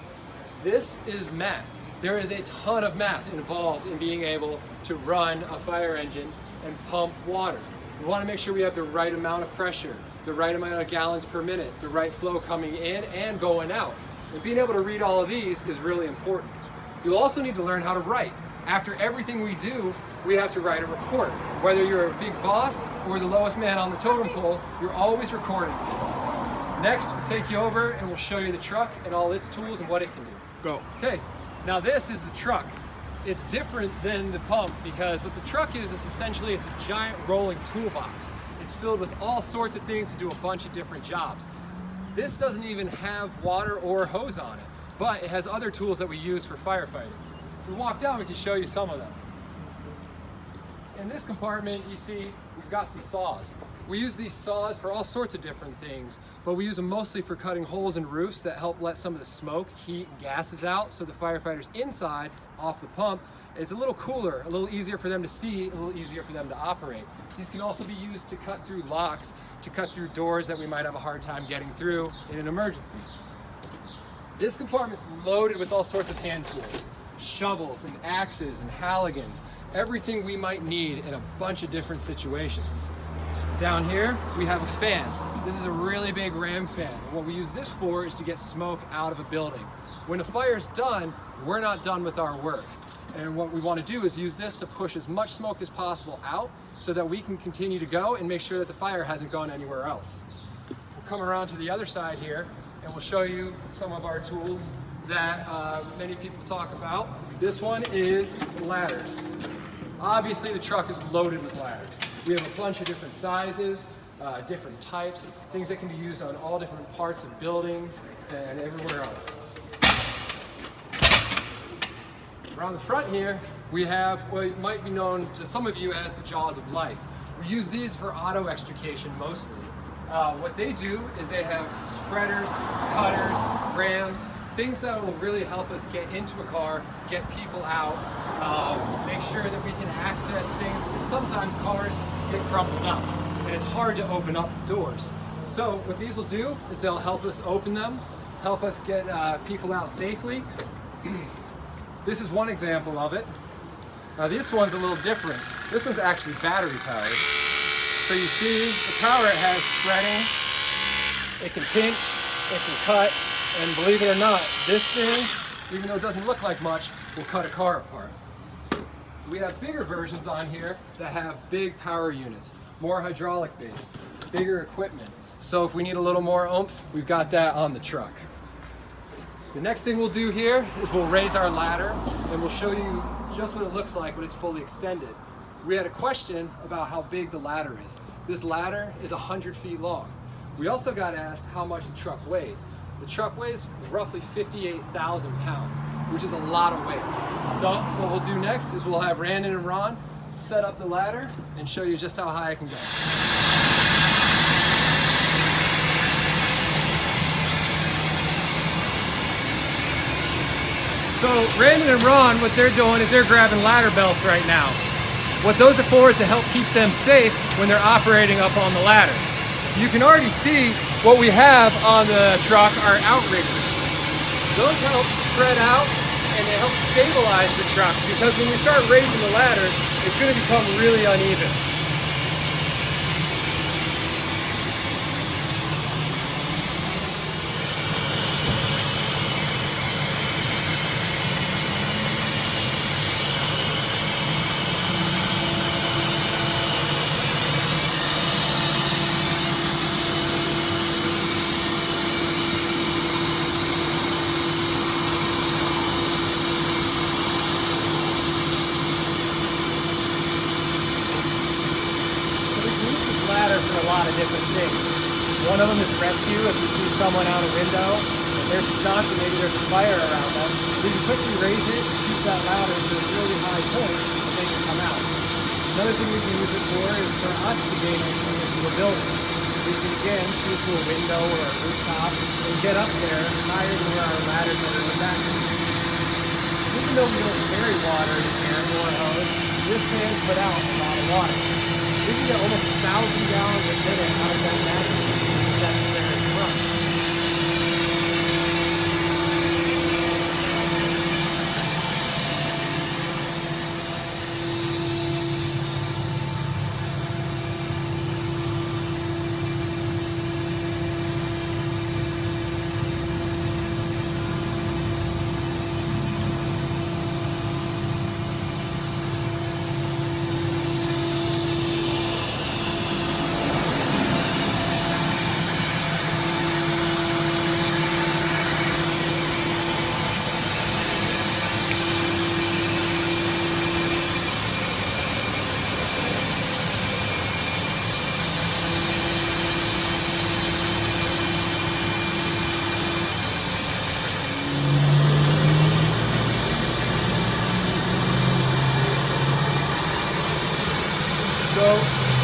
M: This is math. There is a ton of math involved in being able to run a fire engine and pump water. We want to make sure we have the right amount of pressure, the right amount of gallons per minute, the right flow coming in and going out. And being able to read all of these is really important. You'll also need to learn how to write. After everything we do, we have to write a report. Whether you're a big boss or the lowest man on the totem pole, you're always recording things. Next, we'll take you over and we'll show you the truck and all its tools and what it can do.
A: Go.
M: Okay, now this is the truck. It's different than the pump because what the truck is essentially it's a giant rolling toolbox. It's filled with all sorts of things to do a bunch of different jobs. This doesn't even have water or hose on it, but it has other tools that we use for firefighting. If we walk down, we can show you some of them. In this compartment, you see we've got some saws. We use these saws for all sorts of different things, but we use them mostly for cutting holes in roofs that help let some of the smoke, heat, and gases out, so the firefighters inside, off the pump, it's a little cooler, a little easier for them to see, a little easier for them to operate. These can also be used to cut through locks, to cut through doors that we might have a hard time getting through in an emergency. This compartment's loaded with all sorts of hand tools, shovels and axes and haligans, everything we might need in a bunch of different situations. Down here, we have a fan. This is a really big ram fan. What we use this for is to get smoke out of a building. When a fire's done, we're not done with our work. And what we want to do is use this to push as much smoke as possible out so that we can continue to go and make sure that the fire hasn't gone anywhere else. We'll come around to the other side here and we'll show you some of our tools that many people talk about. This one is ladders. Obviously the truck is loaded with ladders. We have a bunch of different sizes, different types, things that can be used on all different parts of buildings and everywhere else. Around the front here, we have what might be known to some of you as the jaws of life. We use these for auto extrication mostly. What they do is they have spreaders, cutters, rams, things that will really help us get into a car, get people out, make sure that we can access things. Sometimes cars get crumpled up and it's hard to open up the doors. So what these will do is they'll help us open them, help us get people out safely. This is one example of it. Now this one's a little different. This one's actually battery powered. So you see the power it has spreading. It can pinch, it can cut, and believe it or not, this thing, even though it doesn't look like much, will cut a car apart. We have bigger versions on here that have big power units, more hydraulic base, bigger equipment. So if we need a little more oomph, we've got that on the truck. The next thing we'll do here is we'll raise our ladder and we'll show you just what it looks like when it's fully extended. We had a question about how big the ladder is. This ladder is 100 feet long. We also got asked how much the truck weighs. The truck weighs roughly 58,000 pounds, which is a lot of weight. So what we'll do next is we'll have Randon and Ron set up the ladder and show you just how high it can go. So Randon and Ron, what they're doing is they're grabbing ladder belts right now. What those are for is to help keep them safe when they're operating up on the ladder. You can already see what we have on the truck are outriggers. Those help spread out and they help stabilize the truck because when we start raising the ladder, it's going to become really uneven. For a lot of different things. One of them is rescue. If you see someone out a window and they're stuck and maybe there's a fire around them, we can quickly raise it and keep that ladder to a really high point and they can come out. Another thing we can use it for is for us to gain entry into a building. We can again shoot through a window or a rooftop and get up there higher than where our ladders are in the back. Even though we don't carry water in here or a hose, this can put out a lot of water. We can get almost 1,000 gallons a minute out of that battery. That's there in front.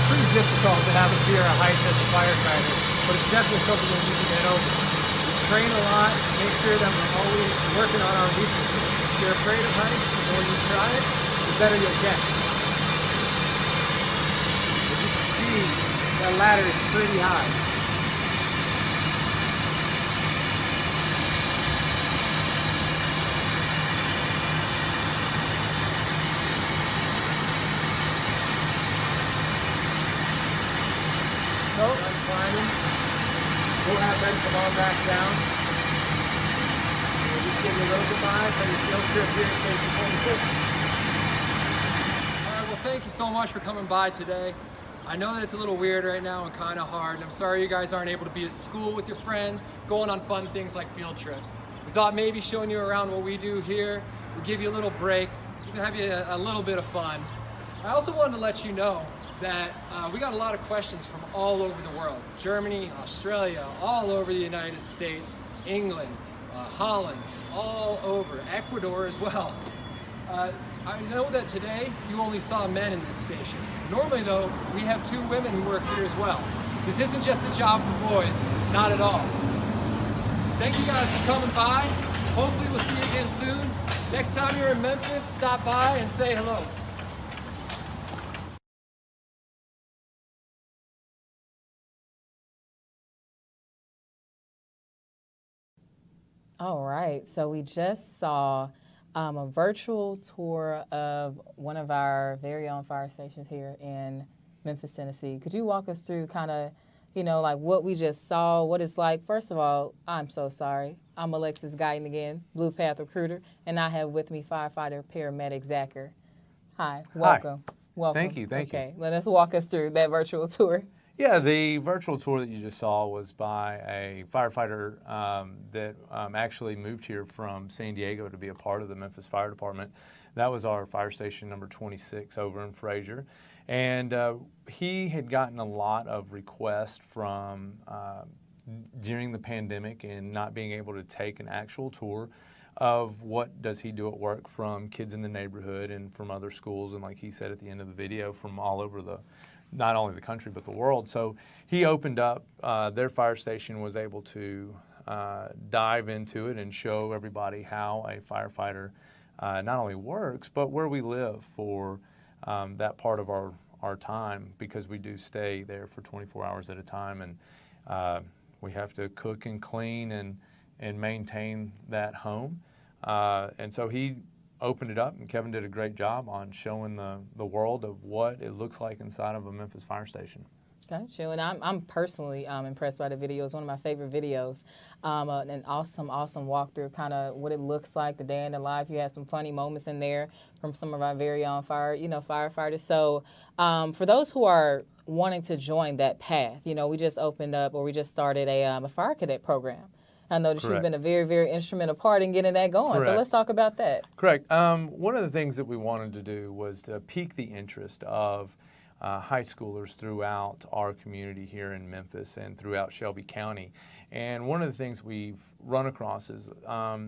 N: pretty difficult to have a fear of heights as a firefighter, but it's definitely something that we can get over. We train a lot, make sure that we're always working on our weaknesses. If you're afraid of heights, the more you try it, the better you'll get. As you can see, that ladder is pretty high. So I'm climbing. We'll have them come on back down. We'll just give you a little goodbye for your field trip here at Station 26.
M: All right, well, thank you so much for coming by today. I know that it's a little weird right now and kind of hard. I'm sorry you guys aren't able to be at school with your friends, going on fun things like field trips. We thought maybe showing you around what we do here would give you a little break, have you a little bit of fun. I also wanted to let you know that we got a lot of questions from all over the world. Germany, Australia, all over the United States, England, Holland, all over, Ecuador as well. I know that today you only saw men in this station. Normally though, we have 2 women who work here as well. This isn't just a job for boys, not at all. Thank you guys for coming by. Hopefully we'll see you again soon. Next time you're in Memphis, stop by and say hello.
B: All right, so we just saw a virtual tour of one of our very own fire stations here in Memphis, Tennessee. Could you walk us through kind of, like what we just saw, what it's like? First of all, I'm so sorry. I'm Alexis Guyton again, Blue Path Recruiter, and I have with me firefighter paramedic Zachary. Hi, welcome.
O: Hi.
B: Welcome.
O: Thank you.
B: Okay, let us walk us through that virtual tour.
O: Yeah, the virtual tour that you just saw was by a firefighter that actually moved here from San Diego to be a part of the Memphis Fire Department. That was our fire station number 26 over in Frazier. And he had gotten a lot of requests from during the pandemic and not being able to take an actual tour of what does he do at work from kids in the neighborhood and from other schools, and like he said at the end of the video, from all over not only the country but the world. So he opened up their fire station, was able to dive into it and show everybody how a firefighter not only works but where we live for that part of our time, because we do stay there for 24 hours at a time, and we have to cook and clean and maintain that home. And so he opened it up, and Kevin did a great job on showing the world of what it looks like inside of a Memphis fire station.
B: Gotcha, and I'm personally impressed by the video. It's one of my favorite videos. An awesome walkthrough of kind of what it looks like, the day in the life. You had some funny moments in there from some of our very own firefighters. So for those who are wanting to join that path, we just opened up, or we just started a fire cadet program. I know that you've been a very, very instrumental part in getting that going.
O: Correct.
B: So let's talk about that.
O: Correct. One of the things that we wanted to do was to pique the interest of high schoolers throughout our community here in Memphis and throughout Shelby County. And one of the things we've run across is a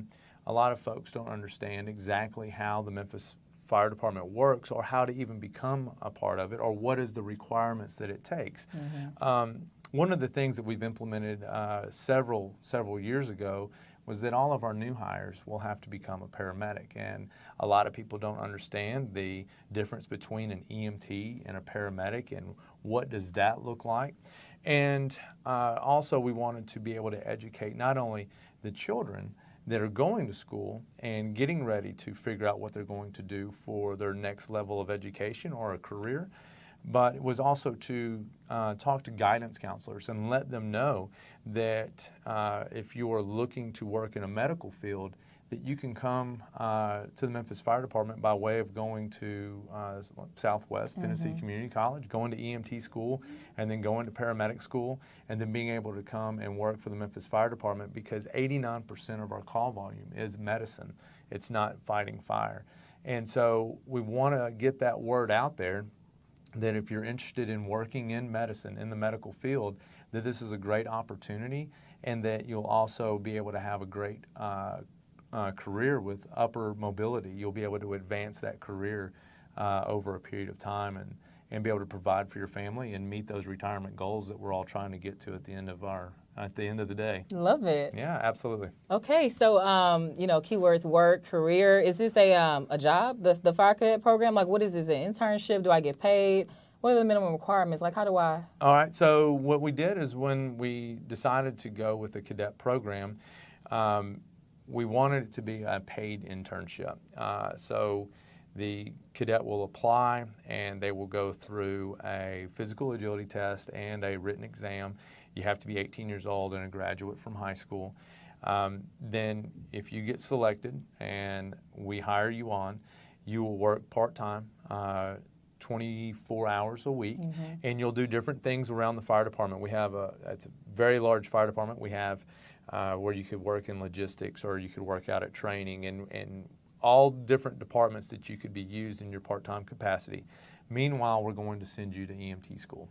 O: lot of folks don't understand exactly how the Memphis Fire Department works, or how to even become a part of it, or what is the requirements that it takes. Mm-hmm. One of the things that we've implemented several years ago was that all of our new hires will have to become a paramedic. And a lot of people don't understand the difference between an EMT and a paramedic, and what does that look like. And also we wanted to be able to educate not only the children that are going to school and getting ready to figure out what they're going to do for their next level of education or a career, but it was also to talk to guidance counselors and let them know that if you are looking to work in a medical field, that you can come to the Memphis Fire Department by way of going to Southwest Tennessee Community College, going to EMT school, and then going to paramedic school, and then being able to come and work for the Memphis Fire Department, because 89% of our call volume is medicine. It's not fighting fire. And so we want to get that word out there, that if you're interested in working in medicine, in the medical field, that this is a great opportunity, and that you'll also be able to have a great career with upper mobility. You'll be able to advance that career over a period of time, and be able to provide for your family and meet those retirement goals that we're all trying to get to at the end of the day.
B: Love it.
O: Yeah, absolutely.
B: Okay, so keywords: work, career. Is this a job? The fire cadet program? Like, what is this? An internship? Do I get paid? What are the minimum requirements? Like, how do I?
O: All right. So what we did is when we decided to go with the cadet program, we wanted it to be a paid internship. So the cadet will apply and they will go through a physical agility test and a written exam. You have to be 18 years old and a graduate from high school. Then if you get selected and we hire you on, you will work part-time, 24 hours a week, and you'll do different things around the fire department. It's a very large fire department. We have where you could work in logistics or you could work out at training and all different departments that you could be used in your part-time capacity. Meanwhile, we're going to send you to EMT school.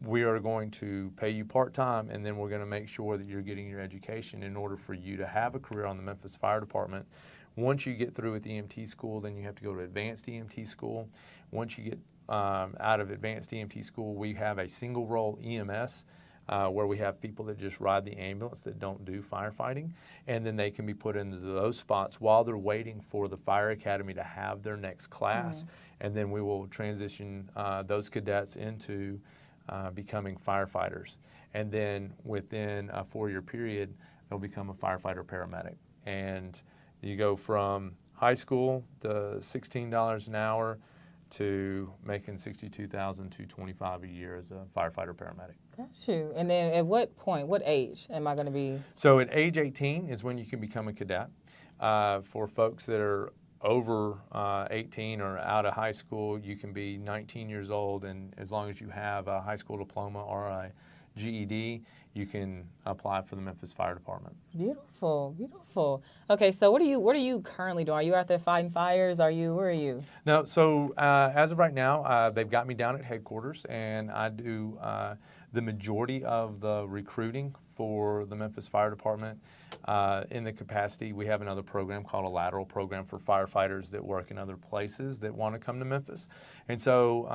O: We are going to pay you part-time, and then we're going to make sure that you're getting your education in order for you to have a career on the Memphis Fire Department. Once you get through with EMT school, then you have to go to advanced EMT school. Once you get out of advanced EMT school, we have a single role EMS where we have people that just ride the ambulance that don't do firefighting, and then they can be put into those spots while they're waiting for the fire academy to have their next class, and then we will transition those cadets into becoming firefighters. And then within a 4-year period, they'll become a firefighter paramedic. And you go from high school to $16 an hour to making $62,225 a year as a firefighter paramedic.
B: Got you. And then at what point, what age am I going to be?
O: So at age 18 is when you can become a cadet. For folks that are over 18 or out of high school, you can be 19 years old, and as long as you have a high school diploma or a GED, you can apply for the Memphis Fire Department.
B: Beautiful, beautiful. Okay, so what are you currently doing? Are you out there fighting fires? Where are you?
O: No, so as of right now, they've got me down at headquarters, and I do the majority of the recruiting for the Memphis Fire Department. In the capacity, we have another program called a lateral program for firefighters that work in other places that want to come to Memphis. And so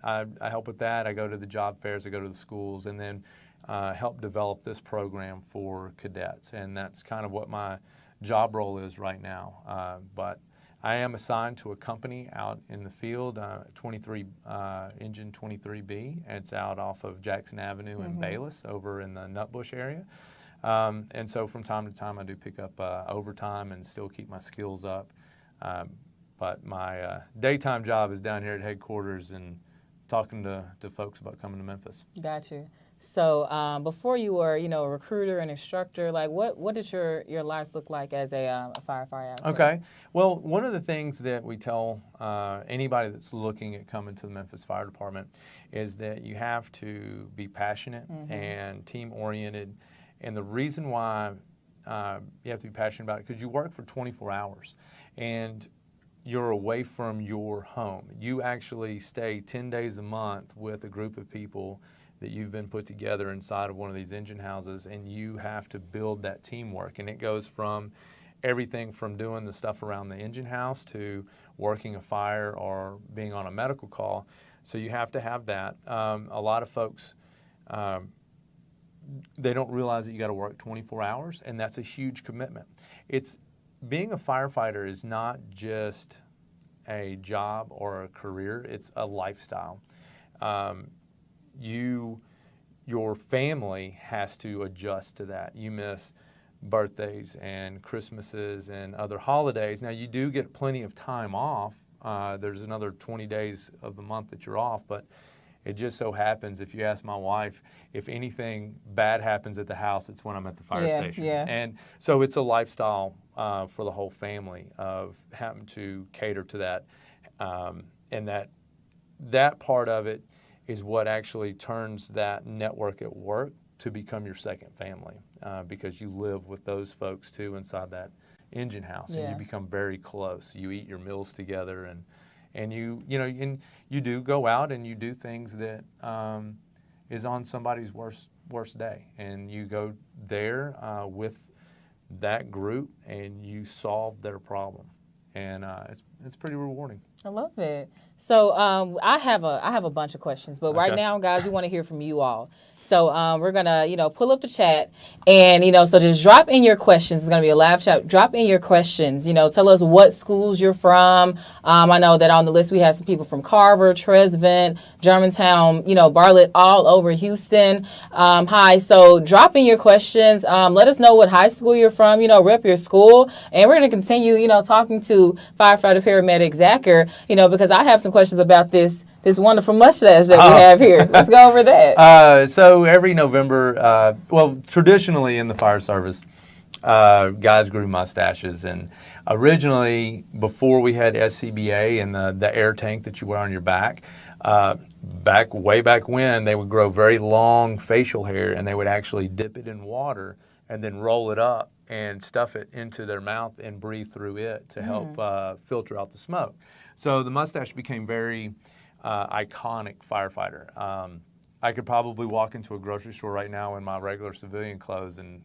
O: I help with that. I go to the job fairs, I go to the schools, and then help develop this program for cadets. And that's kind of what my job role is right now. But I am assigned to a company out in the field, engine 23B. It's out off of Jackson Avenue in Bayless over in the Nutbush area. And so from time to time I do pick up overtime and still keep my skills up. But my daytime job is down here at headquarters and talking to folks about coming to Memphis.
B: Got you. So before you were, a recruiter and instructor, like what did your life look like as a firefighter?
O: Okay. Well, one of the things that we tell anybody that's looking at coming to the Memphis Fire Department is that you have to be passionate and team-oriented. And the reason why you have to be passionate about it, because you work for 24 hours and you're away from your home. You actually stay 10 days a month with a group of people that you've been put together inside of one of these engine houses, and you have to build that teamwork. And it goes from everything from doing the stuff around the engine house to working a fire or being on a medical call. So you have to have that. A lot of folks, they don't realize that you got to work 24 hours, and that's a huge commitment. Being a firefighter is not just a job or a career, it's a lifestyle. Your family has to adjust to that. You miss birthdays and Christmases and other holidays. Now, you do get plenty of time off. There's another 20 days of the month that you're off, but it just so happens, if you ask my wife, if anything bad happens at the house, it's when I'm at the fire station.
B: Yeah.
O: And so it's a lifestyle for the whole family of having to cater to that. And that part of it is what actually turns that network at work to become your second family, because you live with those folks too inside that engine house, and you become very close. You eat your meals together, and you do go out and you do things that is on somebody's worst day, and you go there with that group and you solve their problem, and it's pretty rewarding.
B: I love it. So I have a bunch of questions, but right now, guys, we want to hear from you all. So we're gonna pull up the chat, and so just drop in your questions. It's gonna be a live chat. Drop in your questions. Tell us what schools you're from. I know that on the list we have some people from Carver, Tresvant, Germantown, Bartlett, all over Houston. Hi. So drop in your questions. Let us know what high school you're from. Rep your school, and we're gonna continue talking to firefighter paramedic Zacher. Because I have some questions about this wonderful mustache that we have here. Let's go over that.
O: So every November, traditionally in the fire service, guys grew mustaches. And originally, before we had SCBA and the air tank that you wear on your back, way back when, they would grow very long facial hair, and they would actually dip it in water and then roll it up and stuff it into their mouth and breathe through it to help filter out the smoke. So the mustache became very iconic firefighter. I could probably walk into a grocery store right now in my regular civilian clothes, and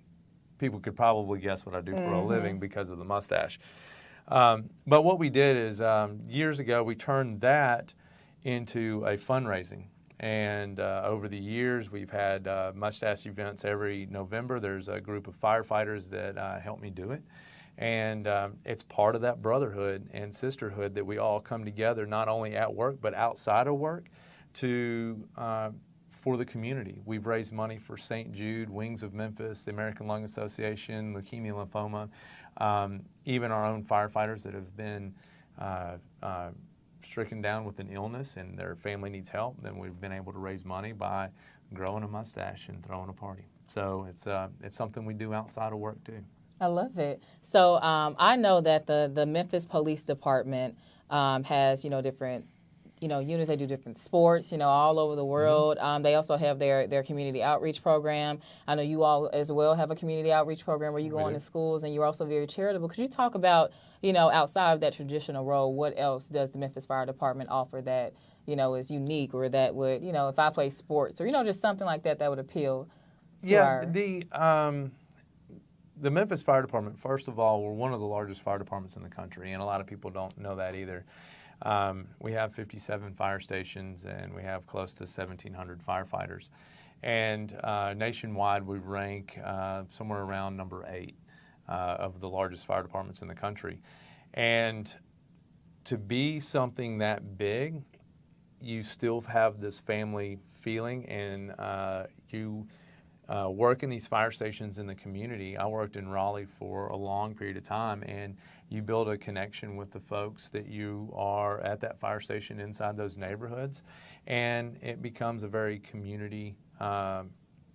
O: people could probably guess what I do for a living because of the mustache. But what we did is years ago, we turned that into a fundraising. And over the years, we've had mustache events every November. There's a group of firefighters that help me do it. And it's part of that brotherhood and sisterhood that we all come together, not only at work, but outside of work, for the community. We've raised money for St. Jude, Wings of Memphis, the American Lung Association, Leukemia Lymphoma, even our own firefighters that have been stricken down with an illness and their family needs help. Then we've been able to raise money by growing a mustache and throwing a party. So it's something we do outside of work too.
B: I love it. So I know that the Memphis Police Department has different units. They do different sports all over the world. They also have their community outreach program. I know you all as well have a community outreach program where you go into schools, and you're also very charitable. Could you talk about outside of that traditional role, what else does the Memphis Fire Department offer that is unique, or that would if I play sports or just something like that would appeal to our...
O: The Memphis Fire Department, first of all, we're one of the largest fire departments in the country, and a lot of people don't know that either. We have 57 fire stations, and we have close to 1,700 firefighters. And nationwide, we rank somewhere around number 8 of the largest fire departments in the country. And to be something that big, you still have this family feeling, and you work in these fire stations in the community. I worked in Raleigh for a long period of time, and you build a connection with the folks that you are at that fire station inside those neighborhoods, and it becomes a very community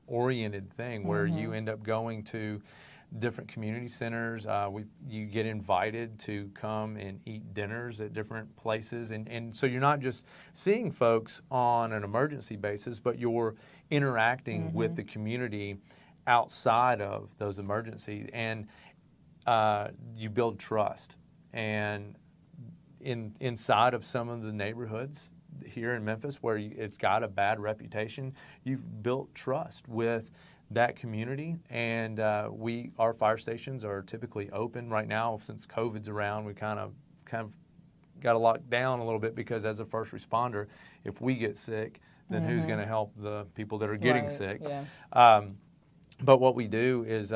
O: oriented thing where you end up going to different community centers. You get invited to come and eat dinners at different places, and so you're not just seeing folks on an emergency basis, but you're interacting with the community outside of those emergencies, and you build trust. And inside of some of the neighborhoods here in Memphis where it's got a bad reputation, you've built trust with that community, and our fire stations are typically open right now. Since COVID's around, we kind of got to lock down a little bit, because as a first responder, if we get sick, then who's going to help the people that are getting sick? Yeah. But what we do is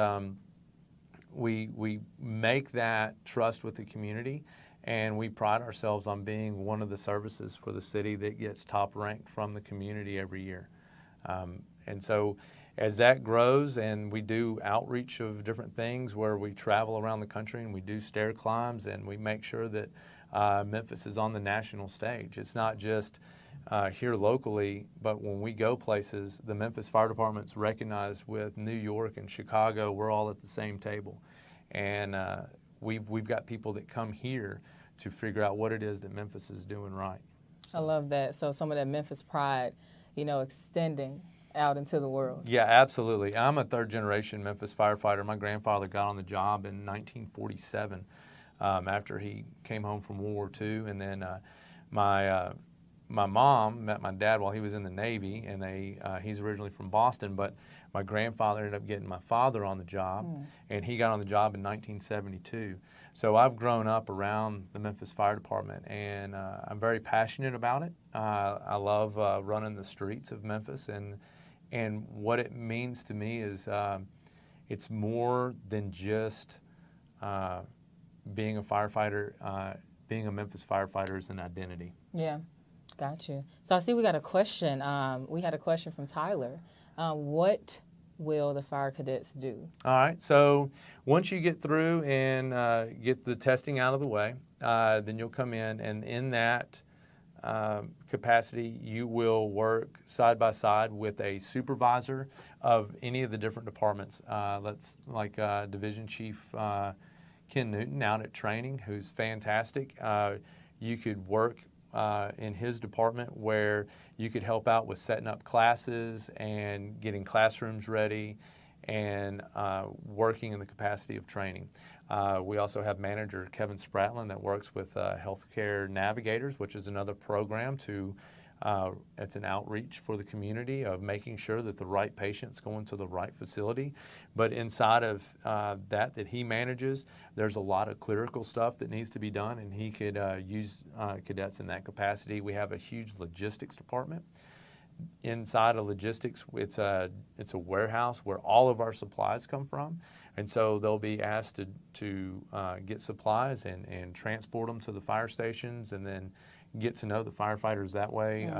O: we make that trust with the community, and we pride ourselves on being one of the services for the city that gets top ranked from the community every year. And so as that grows, and we do outreach of different things where we travel around the country and we do stair climbs, and we make sure that Memphis is on the national stage. It's not just here locally, but when we go places, the Memphis Fire Department's recognized with New York and Chicago. We're all at the same table. And we've got people that come here to figure out what it is that Memphis is doing right.
B: I love that. So some of that Memphis pride, extending out into the world.
O: Yeah, absolutely. I'm a third-generation Memphis firefighter. My grandfather got on the job in 1947 after he came home from World War II, and then my my mom met my dad while he was in the Navy, and he's originally from Boston, but my grandfather ended up getting my father on the job, and he got on the job in 1972. So I've grown up around the Memphis Fire Department, and I'm very passionate about it. I love running the streets of Memphis, and what it means to me is it's more than just being a firefighter. Being a Memphis firefighter is an identity.
B: Yeah, got you. So I see we got a question. We had a question from Tyler. What will the fire cadets do?
O: All right, so once you get through and get the testing out of the way, then you'll come in, and in that capacity, you will work side by side with a supervisor of any of the different departments. Division Chief Ken Newton out at training, who's fantastic. You could work in his department where you could help out with setting up classes and getting classrooms ready and working in the capacity of training. We also have manager Kevin Spratlin that works with Healthcare Navigators, which is another program it's an outreach for the community of making sure that the right patient's going to the right facility. But inside of that he manages, there's a lot of clerical stuff that needs to be done, and he could use cadets in that capacity. We have a huge logistics department. Inside of logistics, it's a warehouse where all of our supplies come from, and so they'll be asked to get supplies and transport them to the fire stations, and then get to know the firefighters that way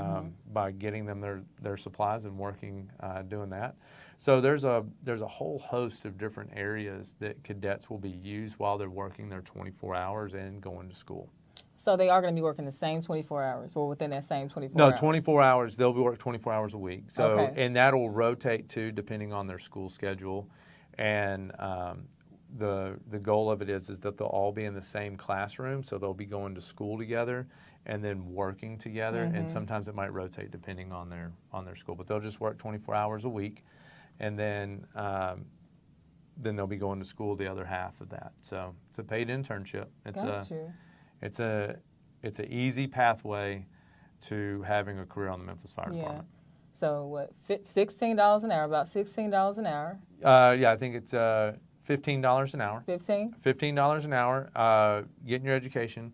O: by getting them their supplies and working doing that. So there's a whole host of different areas that cadets will be used while they're working their 24 hours and going to school.
B: So they are going to be working the same 24 hours or within that same 24 hours?
O: No, 24 hours. They'll be working 24 hours a week. So,
B: okay.
O: And that'll rotate too, depending on their school schedule. And the goal of it is that they'll all be in the same classroom. So they'll be going to school together and then working together. And sometimes it might rotate depending on their school. But they'll just work 24 hours a week. And then they'll be going to school the other half of that. So it's a paid internship. It's an easy pathway to having a career on the Memphis Fire Department.
B: So what, $16 an hour, about $16 an hour?
O: Yeah, I think it's $15 an hour. $15 an hour, getting your education.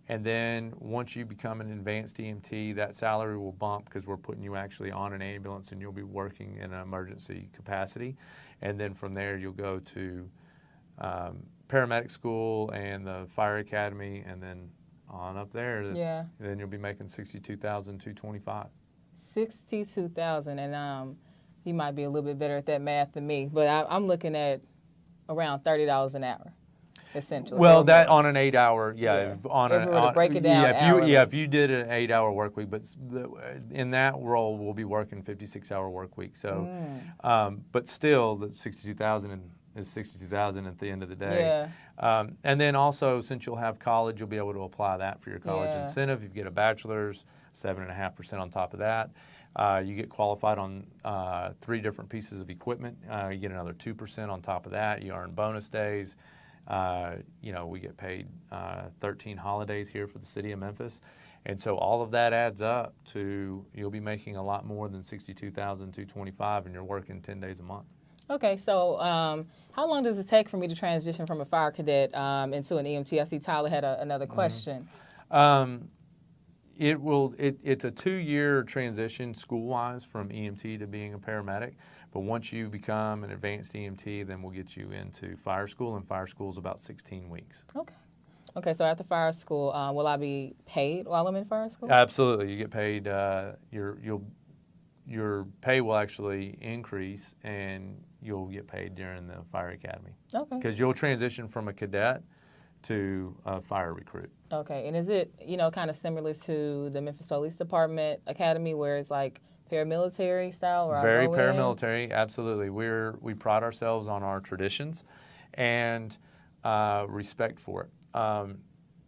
O: And then once you become an advanced EMT, that salary will bump because we're putting you actually on an ambulance and you'll be working in an emergency capacity. And then from there you'll go to paramedic school and the fire academy, and then on up there, then you'll be making $62,225.
B: $62,000, and you might be a little bit better at that math than me, but I'm looking at around $30 an hour, essentially.
O: Well, that on an 8-hour,
B: to break it down,
O: if you did an 8-hour work week, but in that role, we'll be working 56-hour work week. So, but still, the $62,000 is $62,000 at the end of the day. And then also, since you'll have college, you'll be able to apply that for your college incentive. You get a bachelor's, 7.5% on top of that. You get qualified on 3 different pieces of equipment. You get another 2% on top of that. You earn bonus days. We get paid 13 holidays here for the city of Memphis. And so all of that adds up to you'll be making a lot more than $62,225, and you're working 10 days a month.
B: Okay, so how long does it take for me to transition from a fire cadet into an EMT? I see Tyler had another question.
O: It's a 2-year transition school-wise from EMT to being a paramedic. But once you become an advanced EMT, then we'll get you into fire school, and fire school is about 16 weeks.
B: Okay, so after fire school, will I be paid while I'm in fire school?
O: Absolutely, you get paid. Your pay will actually increase, and you'll get paid during the fire academy.
B: Okay.
O: Because you'll transition from a cadet to a fire recruit.
B: Okay, and is it kind of similar to the Memphis Police Department Academy, where it's like paramilitary style? Or
O: Very paramilitary, absolutely. We pride ourselves on our traditions and respect for it.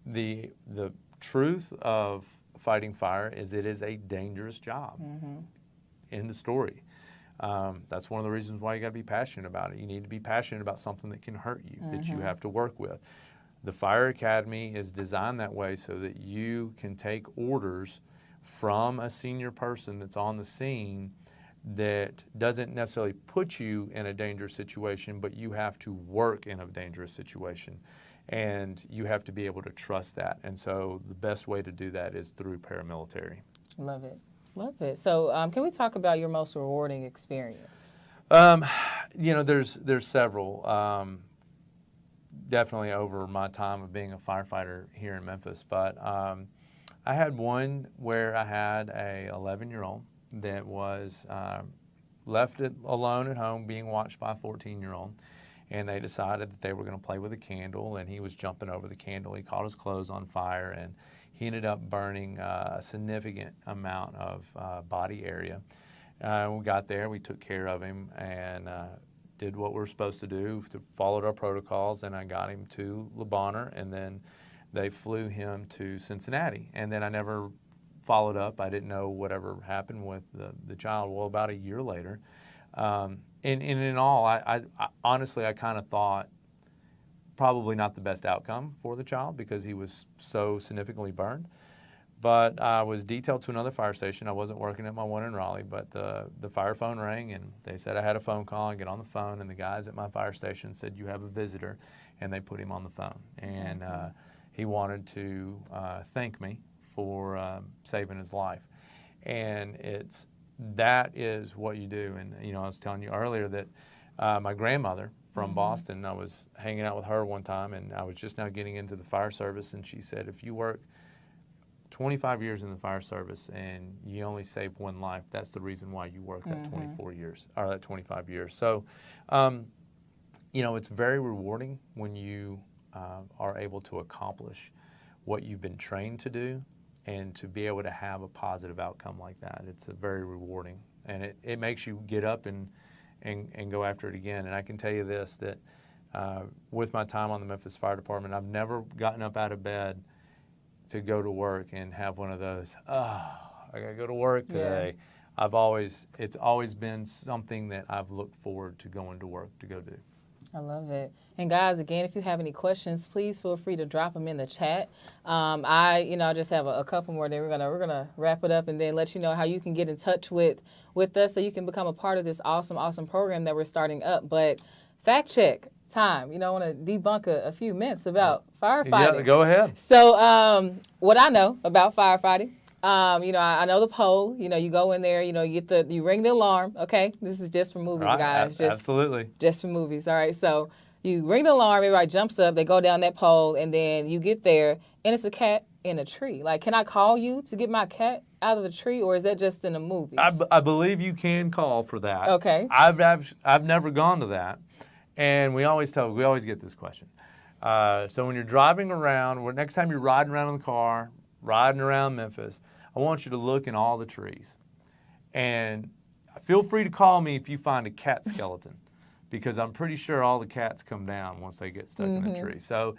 O: The truth of fighting fire is it is a dangerous job. End of story. That's one of the reasons why you got to be passionate about it. You need to be passionate about something that can hurt you, that you have to work with. The Fire Academy is designed that way so that you can take orders from a senior person that's on the scene that doesn't necessarily put you in a dangerous situation, but you have to work in a dangerous situation. And you have to be able to trust that. And so the best way to do that is through paramilitary.
B: Love it. Love it. So can we talk about your most rewarding experience?
O: There's several. Definitely over my time of being a firefighter here in Memphis. But I had one where I had a 11-year-old that was left alone at home being watched by a 14-year-old. And they decided that they were going to play with a candle, and he was jumping over the candle. He caught his clothes on fire, and he ended up burning a significant amount of body area. We got there, we took care of him, and did what we were supposed to do, followed our protocols, and I got him to Le Bonheur, and then they flew him to Cincinnati. And then I never followed up. I didn't know whatever happened with the child. Well, about a year later, and in all, I honestly, I kind of thought probably not the best outcome for the child because he was so significantly burned. But I was detailed to another fire station. I wasn't working at my one in Raleigh, but the fire phone rang, and they said I had a phone call. I get on the phone, and the guys at my fire station said, "You have a visitor," and they put him on the phone. And he wanted to thank me for saving his life. And that is what you do. And, I was telling you earlier that my grandmother from Boston, I was hanging out with her one time, and I was just now getting into the fire service, and she said, if you work 25 years in the fire service and you only save one life, that's the reason why you work that 24 years or that 25 years. So, it's very rewarding when you are able to accomplish what you've been trained to do and to be able to have a positive outcome like that. It's very rewarding, and it makes you get up and go after it again. And I can tell you this, that with my time on the Memphis Fire Department, I've never gotten up out of bed to go to work and have one of those, I gotta go to work today. Yeah. It's always been something that I've looked forward to going to work to go do.
B: I love it. And guys, again, if you have any questions, please feel free to drop them in the chat. I just have a couple more. Then we're gonna wrap it up and then let you know how you can get in touch with us so you can become a part of this awesome program that we're starting up. But fact check time. I want to debunk a few myths about firefighting.
O: Yeah, go ahead.
B: So what I know about firefighting. I know the pole. You go in there. You ring the alarm. Okay, this is just for movies,
O: right.
B: guys.
O: Absolutely.
B: Just for movies. All right. So you ring the alarm. Everybody jumps up. They go down that pole, and then you get there, and it's a cat in a tree. Like, can I call you to get my cat out of the tree, or is that just in the movies?
O: I believe you can call for that.
B: Okay.
O: I've never gone to that, and we always get this question. So when you're driving around, or next time you're riding around in the car, riding around Memphis, I want you to look in all the trees. And feel free to call me if you find a cat skeleton, because I'm pretty sure all the cats come down once they get stuck in a tree. So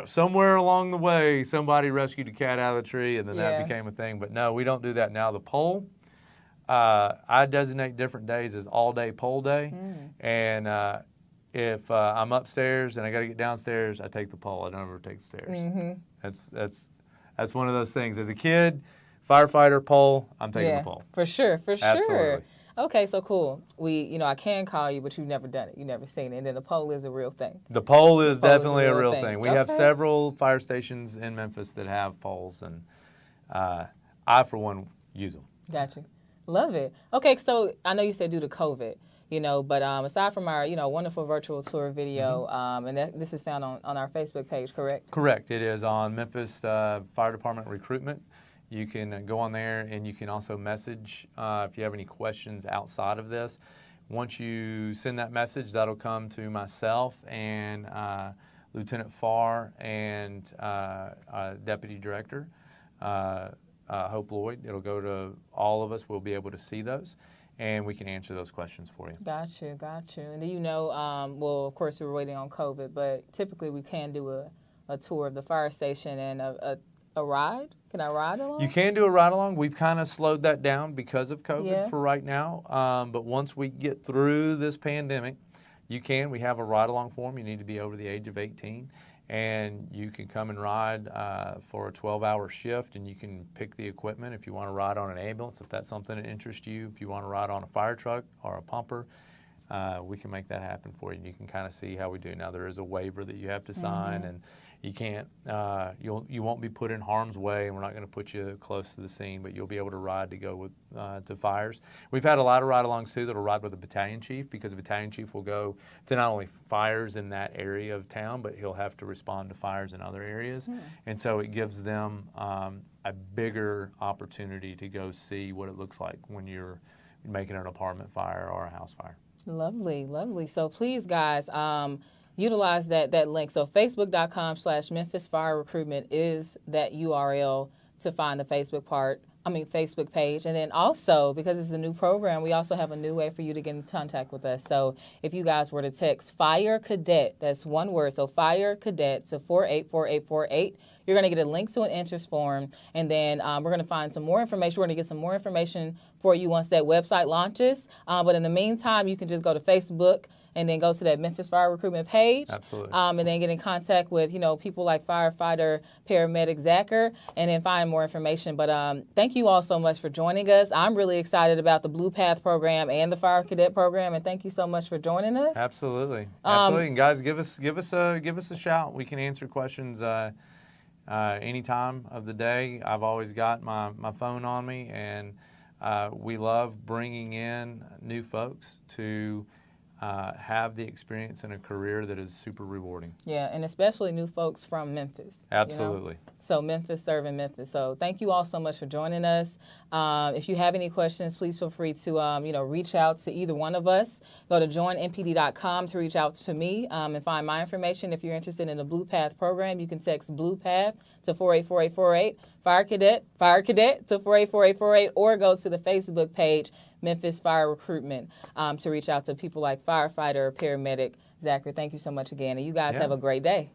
O: somewhere along the way, somebody rescued a cat out of the tree, and then that became a thing. But no, we don't do that now. The pole, I designate different days as all-day pole day. And if I'm upstairs and I got to get downstairs, I take the pole. I don't ever take the stairs. That's one of those things. As a kid, firefighter, pole, I'm taking the pole.
B: For sure.
O: Absolutely.
B: Okay, so cool. I can call you, but you've never done it. You've never seen it. And then the pole is a real thing.
O: The pole is definitely a real thing. We have several fire stations in Memphis that have poles, and I, for one, use them.
B: Gotcha. Love it. Okay, so I know you said due to COVID, but aside from our, wonderful virtual tour video, and this is found on our Facebook page, correct?
O: Correct. It is on Memphis Fire Department Recruitment. You can go on there, and you can also message if you have any questions outside of this. Once you send that message, that'll come to myself and Lieutenant Farr and Deputy Director Hope Lloyd. It'll go to all of us. We'll be able to see those, and we can answer those questions for you.
B: Gotcha. And do of course we're waiting on COVID, but typically we can do a tour of the fire station and a ride. Can I ride along?
O: You can do a ride along. We've kind of slowed that down because of COVID for right now. But once we get through this pandemic, you can. We have a ride along form. You need to be over the age of 18. and you can come and ride for a 12-hour shift, and you can pick the equipment if you want to ride on an ambulance, if that's something that interests you. If you want to ride on a fire truck or a pumper, we can make that happen for you. And you can kind of see how we do. Now, there is a waiver that you have to sign, and you can't, you won't be put in harm's way, and we're not going to put you close to the scene, but you'll be able to ride to go with to fires. We've had a lot of ride-alongs too that'll ride with a battalion chief, because the battalion chief will go to not only fires in that area of town, but he'll have to respond to fires in other areas, and so it gives them a bigger opportunity to go see what it looks like when you're making an apartment fire or a house fire.
B: Lovely, lovely. So please, guys, utilize that link. So facebook.com/Memphis Fire Recruitment is that URL to find the Facebook page. And then also, because it's a new program, we also have a new way for you to get in contact with us. So if you guys were to text Fire Cadet, that's one word, so Fire Cadet to 484848, you're going to get a link to an interest form, and then we're going to find some more information. We're going to get some more information for you once that website launches. But in the meantime, you can just go to Facebook and then go to that Memphis Fire Recruitment page.
O: Absolutely.
B: And then get in contact with, people like firefighter, paramedic Zachar, and then find more information. But thank you all so much for joining us. I'm really excited about the Blue Path program and the Fire Cadet program, and thank you so much for joining us.
O: Absolutely. Absolutely. And guys, give us a shout. We can answer questions any time of the day. I've always got my phone on me, and we love bringing in new folks to have the experience in a career that is super rewarding.
B: Yeah, and especially new folks from Memphis.
O: Absolutely.
B: So Memphis serving Memphis. So thank you all so much for joining us. If you have any questions, please feel free to reach out to either one of us. Go to joinmpd.com to reach out to me and find my information. If you're interested in the Blue Path program, you can text Blue Path to 484848, Fire Cadet to 484848, or go to the Facebook page, Memphis Fire Recruitment, to reach out to people like firefighter or paramedic. Zachary, thank you so much again, and you guys have a great day.